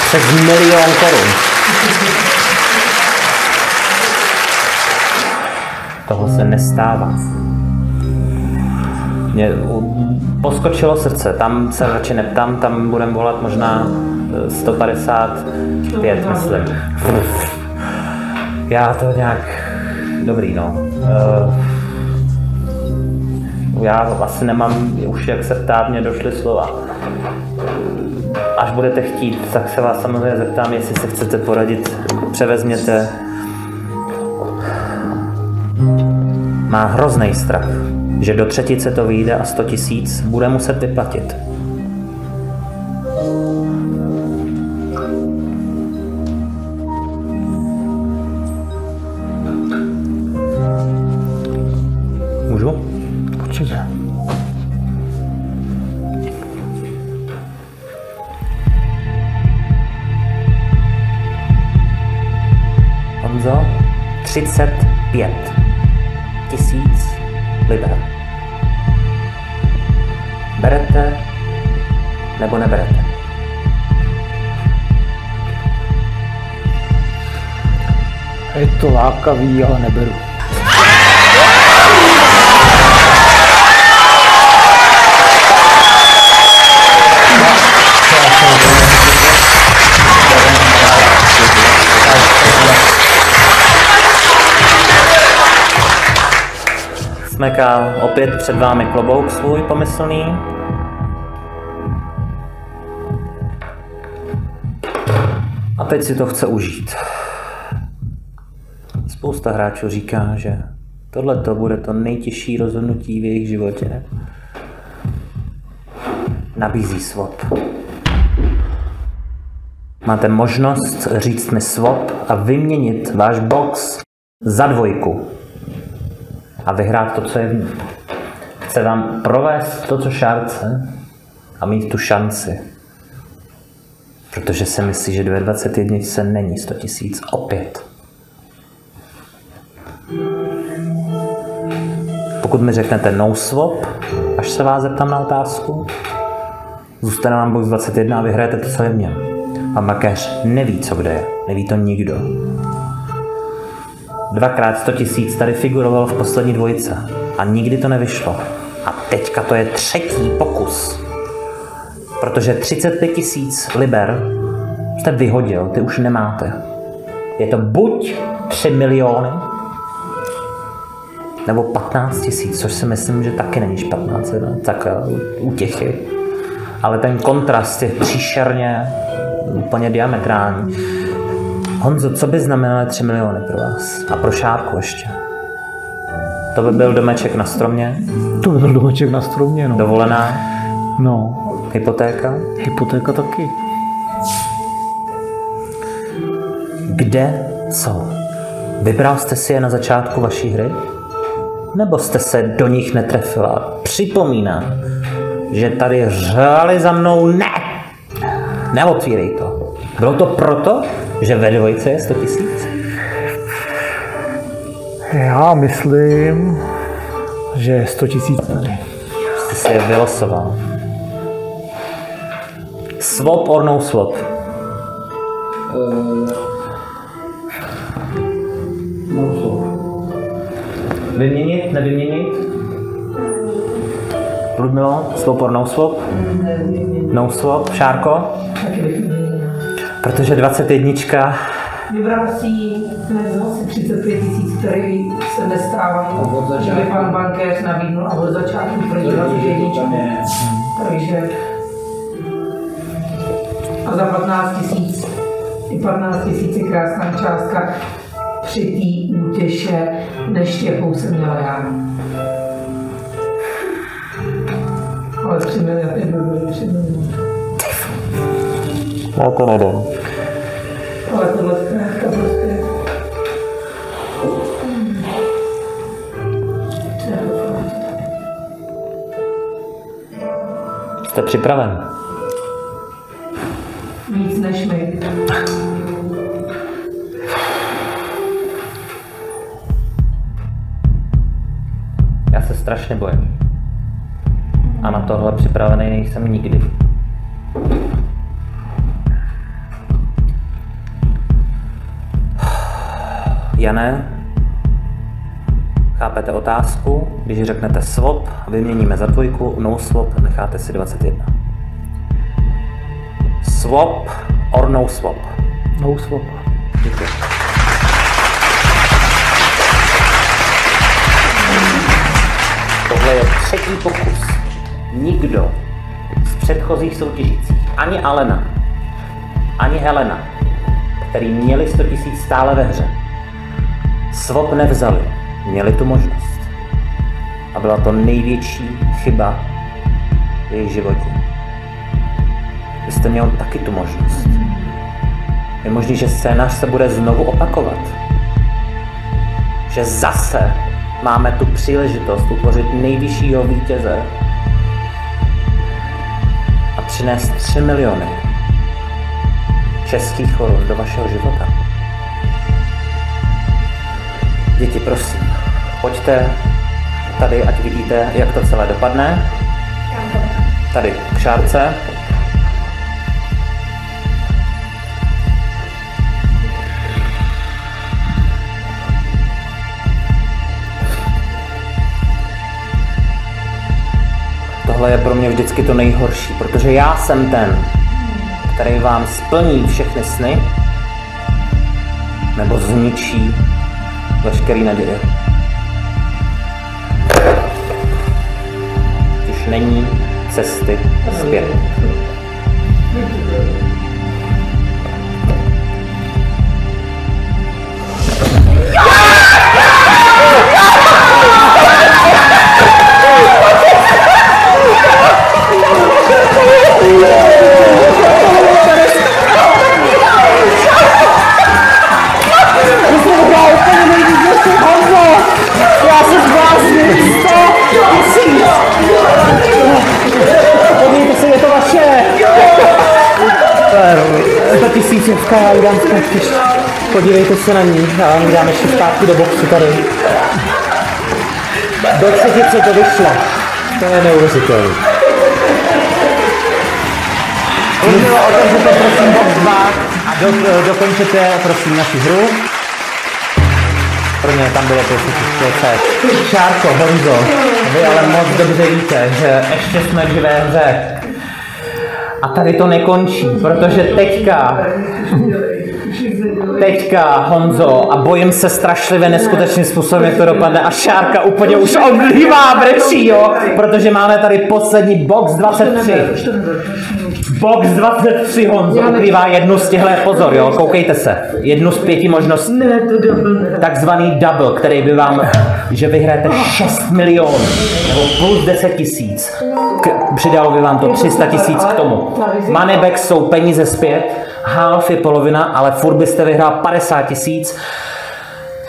Přes 1 000 000 korun. Toho se nestává. Mě poskočilo srdce, tam se radši neptám, tam budeme volat možná 155, myslím. Já to nějak... Dobrý, no. Já asi nemám, už jak se ptát, mě došly slova. Až budete chtít, tak se vás samozřejmě zeptám, jestli se chcete poradit, převezměte. Má hrozný strach, že do třetice to vyjde a 100 000 bude muset vyplatit. Můžu? Určitě. Honzo, 35 000 liber. Berete nebo neberete? Je to lákavý, ale neberu. Smeka, opět před vámi klobouk svůj pomyslný. A teď si to chce užít. Spousta hráčů říká, že tohle to bude to nejtěžší rozhodnutí v jejich životě. Nabízí swap. Máte možnost říct mi swap a vyměnit váš box za 2 a vyhrát to, co je v ní. Chce vám provést to, co šárce a mít tu šanci. Protože si myslí, že 2,21 se není 100 000 opět. Pokud mi řeknete no swap, až se vás zeptám na otázku, zůstane vám box 21 a vyhrajete to, co je v něm. Pan makléř neví, co kde je. Neví to nikdo. 2x 100 000 tady figurovalo v poslední 2 a nikdy to nevyšlo. A teďka to je 3. pokus. Protože 35 000 liber jste vyhodil, ty už nemáte. Je to buď 3 miliony, nebo 15 000, což si myslím, že taky není špatná cena, tak útěchy. Ale ten kontrast je příšerně úplně diametrální. Honzo, co by znamenaly 3 miliony pro vás? A pro Šárku ještě? To by byl domeček na stromě? To by byl domeček na stromě, no. Dovolená? No. Hypotéka? Hypotéka taky. Kde jsou? Vybral jste si je na začátku vaší hry? Nebo jste se do nich netrefila? Připomínám, že tady řvali za mnou ne! Neotvírej to. Bylo to proto, že ve 2 je 100 000? Já myslím, že je 100 000 tady. Jste si je vylosoval. Swap or no swap? No swap. Vyměnit, nevyměnit? Ludmilo, swap or no swap? No swap, Šárko? Taky bych neměnila. Protože 21. Vybral si zase 35 000, který se nestávají, že by pan bankéř nabídnul a od začátku proti 21. Takže a za 15 000, i 15 000 je krásná částka při té útěše, než jakou jsem měla já. Ale 3 miliony by byly 3 miliony. Já to nedám. Ale tohle zkrátka prostě... Jste připraven? Víc než my. Já se strašně bojím. A na tohle připravený nejsem nikdy. Jane, chápete otázku? Když řeknete swap, vyměníme za 2, no swap, necháte si 21. Swap or no swap? No swap. Děkuji. Tohle je třetí pokus. Nikdo z předchozích soutěžících, ani Alena, ani Helena, který měli 100 000 stále ve hře, swap nevzali, měli tu možnost. A byla to největší chyba v jejich životě. Vy jste měl taky tu možnost. Je možné, že scénář se bude znovu opakovat. Že zase máme tu příležitost utvořit nejvyššího vítěze a přinést 3 miliony českých korun do vašeho života. Děti, prosím, pojďte tady, ať vidíte, jak to celé dopadne. Tady k Šárce. Tohle je pro mě vždycky to nejhorší, protože já jsem ten, který vám splní všechny sny nebo zničí veškerý naděje. Už není cesty zpět. Já se zbláznil, 100 000! Podívejte se, je to vaše! 100 000 je v Kajánské všichni. Podívejte se na ní, já vám dám ještě zpátky do boxu tady. Do třetice to vyšlo. To je neuvěřitelné. Otevřete prosím box 2 a dokončete prosím naši hru. Pro mě tam bylo prostě Šárko, Honzo, vy ale moc dobře víte, že ještě jsme v živé hře. A tady to nekončí, protože teďka, Honzo, a bojím se strašlivě neskutečným způsobem, jak to dopadne, a Šárka úplně už omdlívá, brečí, jo, protože máme tady poslední box 23. Box 23, Honzo, ukrývá jednu z těchto, pozor, jo, koukejte se, jednu z 5 možností. Ne, to double. Takzvaný double, který by vám, že vyhrajete 6 milionů, nebo plus 10 000. Přidalo by vám to 300 000 k tomu. Moneyback jsou peníze zpět, half je polovina, ale furt byste vyhrál 50 000,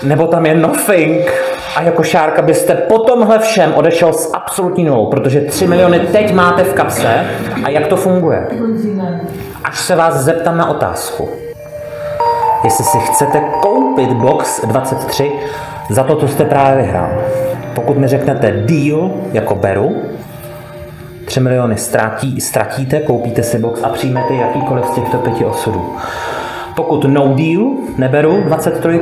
nebo tam je nothing. A jako Šárka byste po tomhle všem odešel s absolutní nulou, protože 3 miliony teď máte v kapse. A jak to funguje? Až se vás zeptám na otázku. Jestli si chcete koupit box 23 za to, co jste právě vyhrál. Pokud mi řeknete deal, jako beru, 3 miliony ztratíte, koupíte si box a přijmete jakýkoliv z těchto 5 osudů. Pokud no deal, neberu 23,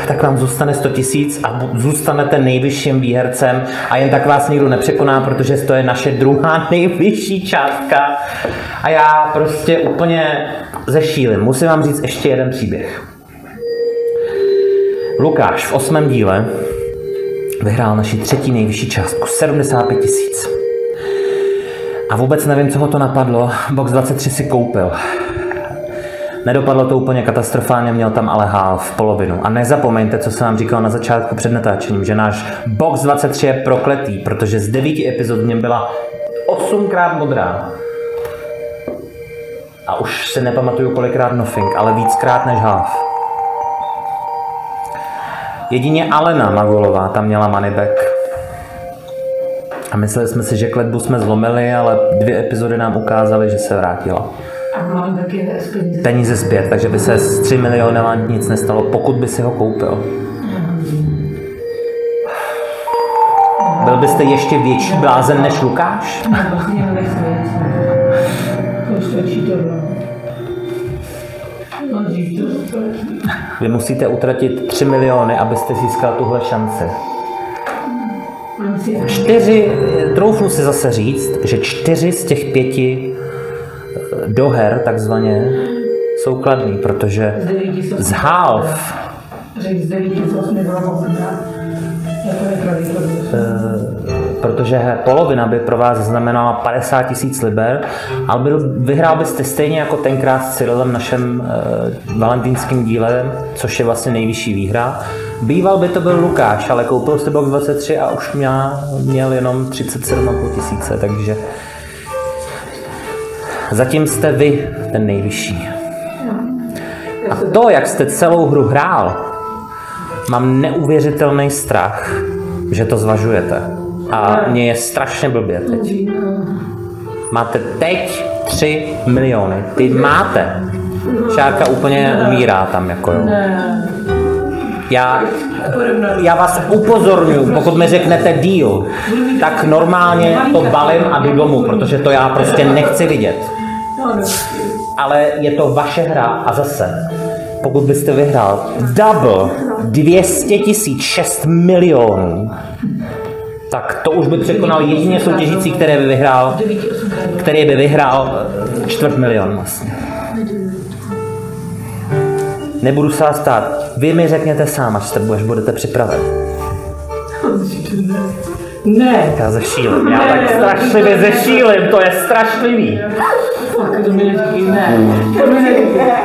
tak vám zůstane 100 000 a zůstanete nejvyšším výhercem a jen tak vás nikdo nepřekoná, protože to je naše druhá nejvyšší částka. A já prostě úplně zešílim. Musím vám říct ještě jeden příběh. Lukáš v 8. díle vyhrál naši 3. nejvyšší částku, 75 000. A vůbec nevím, co ho to napadlo, box 23 si koupil. Nedopadlo to úplně katastrofálně, měl tam ale half, polovinu. A nezapomeňte, co jsem vám říkal na začátku před natáčením, že náš box 23 je prokletý, protože z 9 epizod v něm byla 8krát modrá. A už si nepamatuju kolikrát nothing, ale víckrát než half. Jedině Alena Magulová tam měla moneyback. A mysleli jsme si, že kletbu jsme zlomili, ale 2 epizody nám ukázaly, že se vrátila. A mám taky peníze zpět, takže by se s 3 miliony nic nestalo, pokud by si ho koupil. Byl byste ještě větší blázen než Lukáš? Vy musíte utratit 3 miliony, abyste získal tuhle šanci. 4, troufnu si zase říct, že 4 z těch 5 doher takzvaně jsou kladný, protože z half protože polovina by pro vás znamenala 50 000 liber, ale vyhrál byste stejně jako tenkrát s Cyrilem našem valentýnským dílem, což je vlastně nejvyšší výhra. Býval by to byl Lukáš, ale koupil si box 23 a už měl jenom 37 500, takže zatím jste vy ten nejvyšší. A to, jak jste celou hru hrál, mám neuvěřitelný strach, že to zvažujete. A mně je strašně blbě teď. Máte teď 3 miliony. Ty máte. Šárka úplně umírá tam, jako jo. Já vás upozorňuji, pokud mi řeknete deal, tak normálně to balím a jdu domů, protože to já prostě nechci vidět. Ale je to vaše hra a zase, pokud byste vyhrál double 200 000, 6 milionů, tak to už by překonal jedině soutěžící, který by vyhrál 250 000 vlastně. Nebudu se vás ptát. Vy mi řekněte sám, až budete připraven. Ne. Já zešílim. Já tak strašlivě zešílim. To je strašlivý.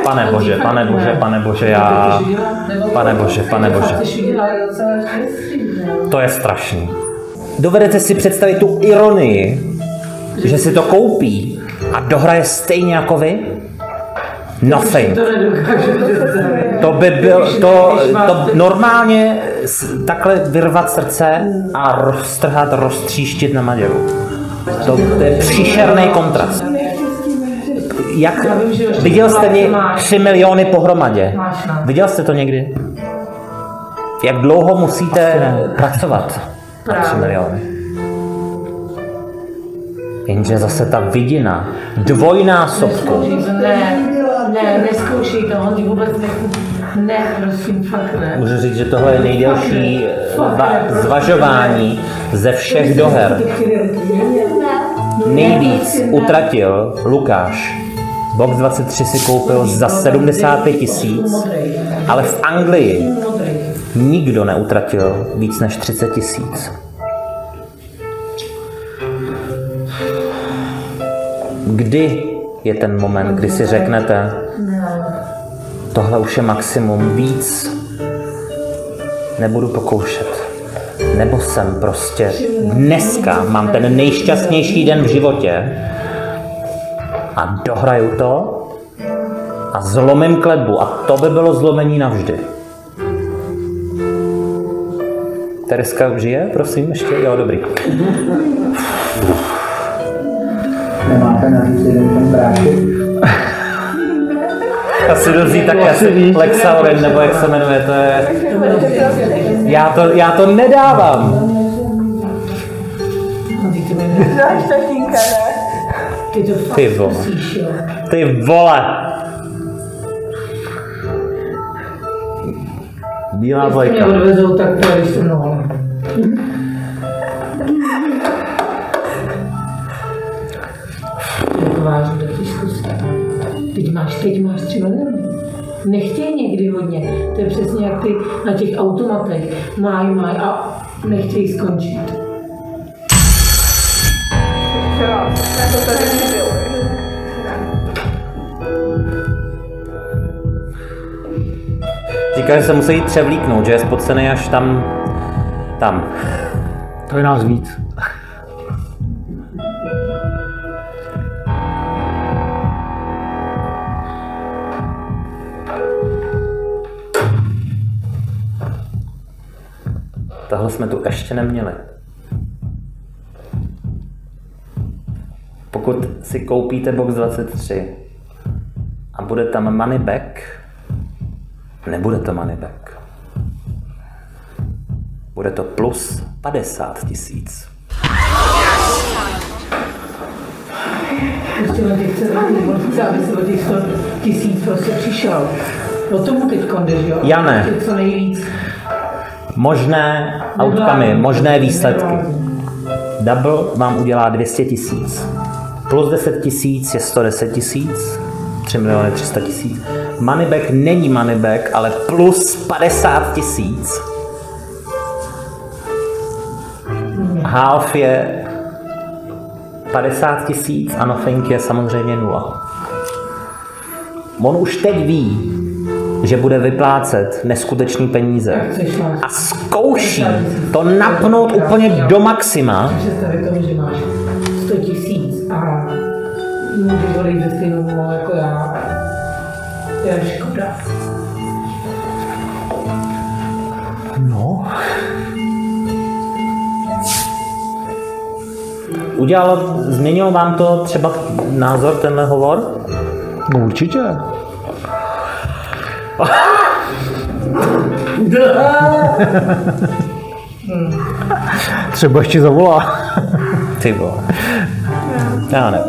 Pane Bože, pane Bože, pane Bože, já... Pane Bože, pane Bože. To je strašný. Dovedete si představit tu ironii, že si to koupí a dohraje stejně jako vy? Nothing. To by byl, to normálně takhle vyrvat srdce a roztrhat, roztříštit na Maděru. To je příšerný kontrast. Viděl jste 3 miliony pohromadě? Viděl jste to někdy? Jak dlouho musíte pracovat na 3 miliony? Jenže zase ta vidina, dvojnásobku. Ne, neskoušej to, on vůbec ne, prosím, fakt ne. Můžu říct, že tohle je nejdelší zvažování ze všech doher. Nejvíc utratil Lukáš. Box 23 si koupil za 75 000, ale v Anglii nikdo neutratil víc než 30 000. Kdy je ten moment, kdy si řeknete, tohle už je maximum, víc nebudu pokoušet. Nebo jsem prostě dneska mám ten nejšťastnější den v životě a dohraju to a zlomím kletbu a to by bylo zlomení navždy. Tereska žije, prosím, ještě? Jo, dobrý. Nemáte navíc jeden ten brášek? Asi dozí také Lexaurin, nebo jak se jmenuje, to je... Já to nedávám. Ty vole. Ty vole. Bílá dvojka. Když mě odvezou, tak to je se mnou. Vážně, teď máš 3 miliony. Nechtějí někdy hodně. To je přesně jak ty na těch automatech. Mají a nechtějí skončit. Říká, že se musí převlíknout, že je spocený až tam. To je nás víc. Tohle jsme tu ještě neměli. Pokud si koupíte box 23 a bude tam money back, nebude to money back. Bude to plus 50 000. Prostě na těch aby se o těch 100 000 prostě přišel. O tomu teď jdeš, jo? Jane. Co nejvíc. Možné outcome, možné výsledky. Double vám udělá 200 000. Plus 10 000 je 110 000. 3 300 000. Moneyback není moneyback, ale plus 50 000. Half je 50 000 a nothing je samozřejmě 0. On už teď ví, že bude vyplácet neskutečný peníze a zkouší to napnout úplně do maxima. Představit tomu, že máš 100 000 a můžeš volit ze stejnou jako já. To je škoda. No. Změnilo vám to třeba názor, tenhle hovor? No určitě. Třeba ještě zavolá. Ty vole. Já ne.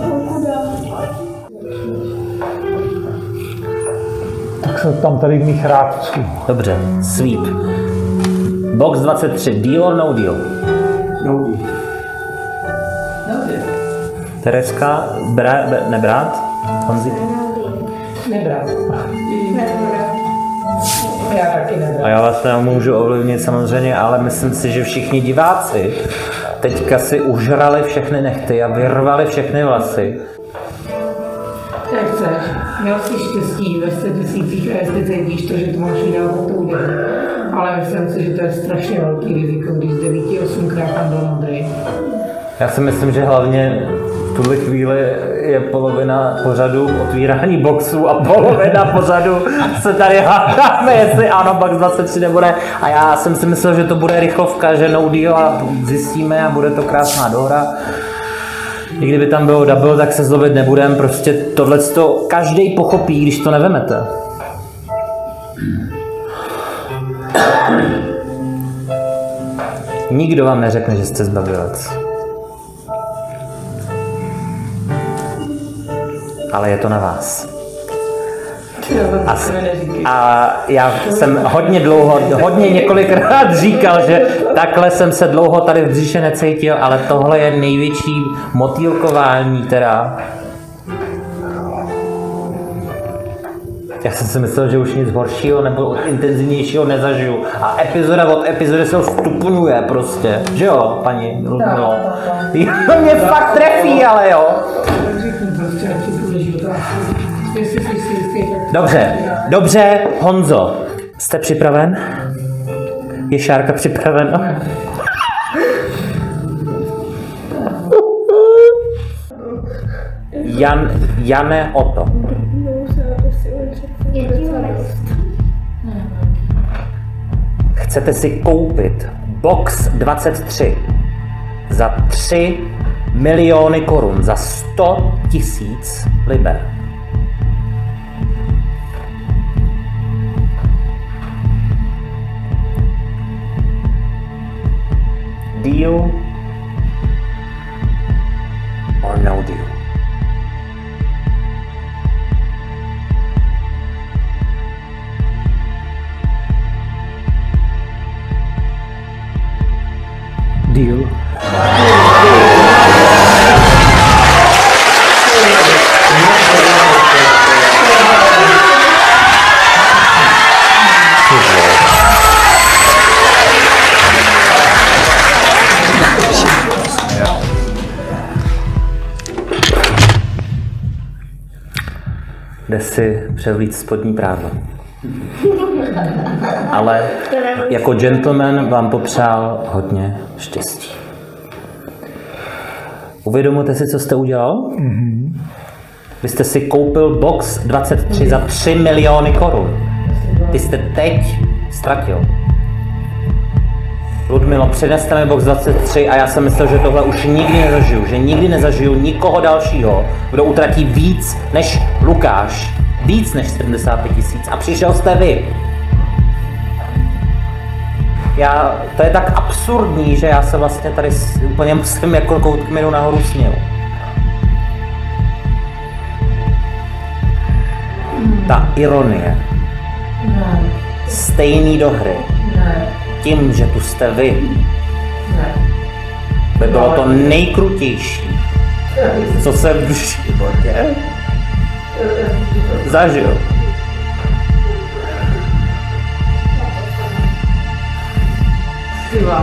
Tak se tam tady mých rádců. Dobře, sweep. Box 23, deal or no deal? No deal. Tereska, nebrát? Honzi? Nebrat. Já taky nebrat. A já vás nemůžu ovlivnit samozřejmě, ale myslím si, že všichni diváci teďka si užrali všechny nehty a vyrvali všechny vlasy. Jak chceš. Měl jsi štěstí ve 100 000 a jestli cítíš to, že to máš udělat, tak to udělat. Ale myslím si, že to je strašně velký riziko, když z 9-8krát tam byl modrý. Já si myslím, že hlavně v tuhle chvíli je polovina pořadu otvírání boxů a polovina pořadu se tady hádáme, jestli ano, box 23 nebo ne. A já jsem si myslel, že to bude rychlovka, že no deal a zjistíme a bude to krásná dohra. I kdyby tam bylo double, tak se zlobit nebudem, prostě tohleto každý pochopí, když to nevemete. Nikdo vám neřekne, že jste zbabělec. Ale je to na vás. A já jsem hodně několikrát říkal, že takhle jsem se dlouho tady v břiše necítil, ale tohle je největší motýlkování teda. Já jsem si myslel, že už nic horšího nebo intenzivnějšího nezažiju. A epizoda od epizody se stupňuje prostě. Že jo, paní Ludmilo? Mě fakt trefí, ale jo. Dobře, Honzo, jste připraven? Je Šárka připravena? Jane Oto. Chcete si koupit box 23 za 3 miliony korun, za 100 000 liber. Deal or no deal? Deal. Jde si převlít spodní prádlo. Ale jako gentleman vám popřál hodně štěstí. Uvědomujete si, co jste udělal? Vy jste si koupil box 23 za 3 miliony korun. Ty jste teď ztratil. Ludmilo, přineste mi box 23 a já jsem myslel, že tohle už nikdy nezažiju. Že nikdy nezažiju nikoho dalšího, kdo utratí víc než Lukáš. Víc než 75 000. A přišel jste vy. To je tak absurdní, že já se vlastně tady úplně musím jako koutkem jdu nahoru směl. Ta ironie. Stejný do hry. Tím, že tu jste vy. By bylo to nejkrutější, Co jsem v životě zažil.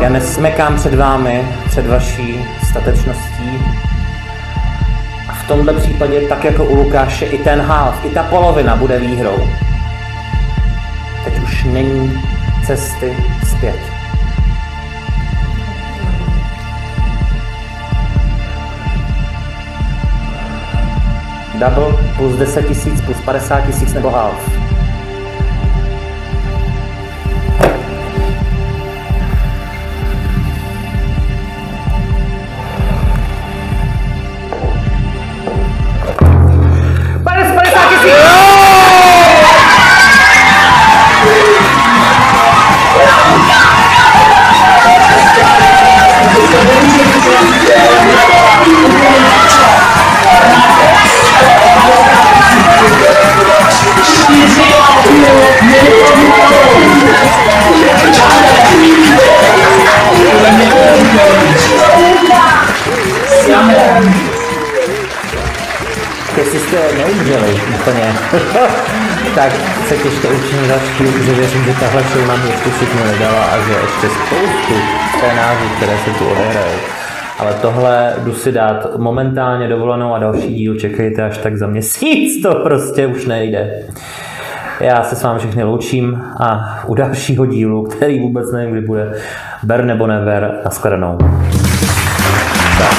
Já nesmekám před vámi, před vaší statečností. A v tomhle případě, tak jako u Lukáše, i ten half, i ta polovina bude výhrou. Teď už není cesty zpět. Double plus 10 000, plus 50 000 nebo half. Jestli jste neumřeli úplně, tak se těžko učím další, že věřím, že tahle show nám ještě všechno nedala a že ještě spoustu scénářů, které se tu odehrají. Ale tohle jdu si dát momentálně dovolenou a další díl čekejte až tak za měsíc, to prostě už nejde. Já se s vámi všechny loučím a u dalšího dílu, který vůbec nevím, kdy bude, ber nebo neber, nashledanou. Tak.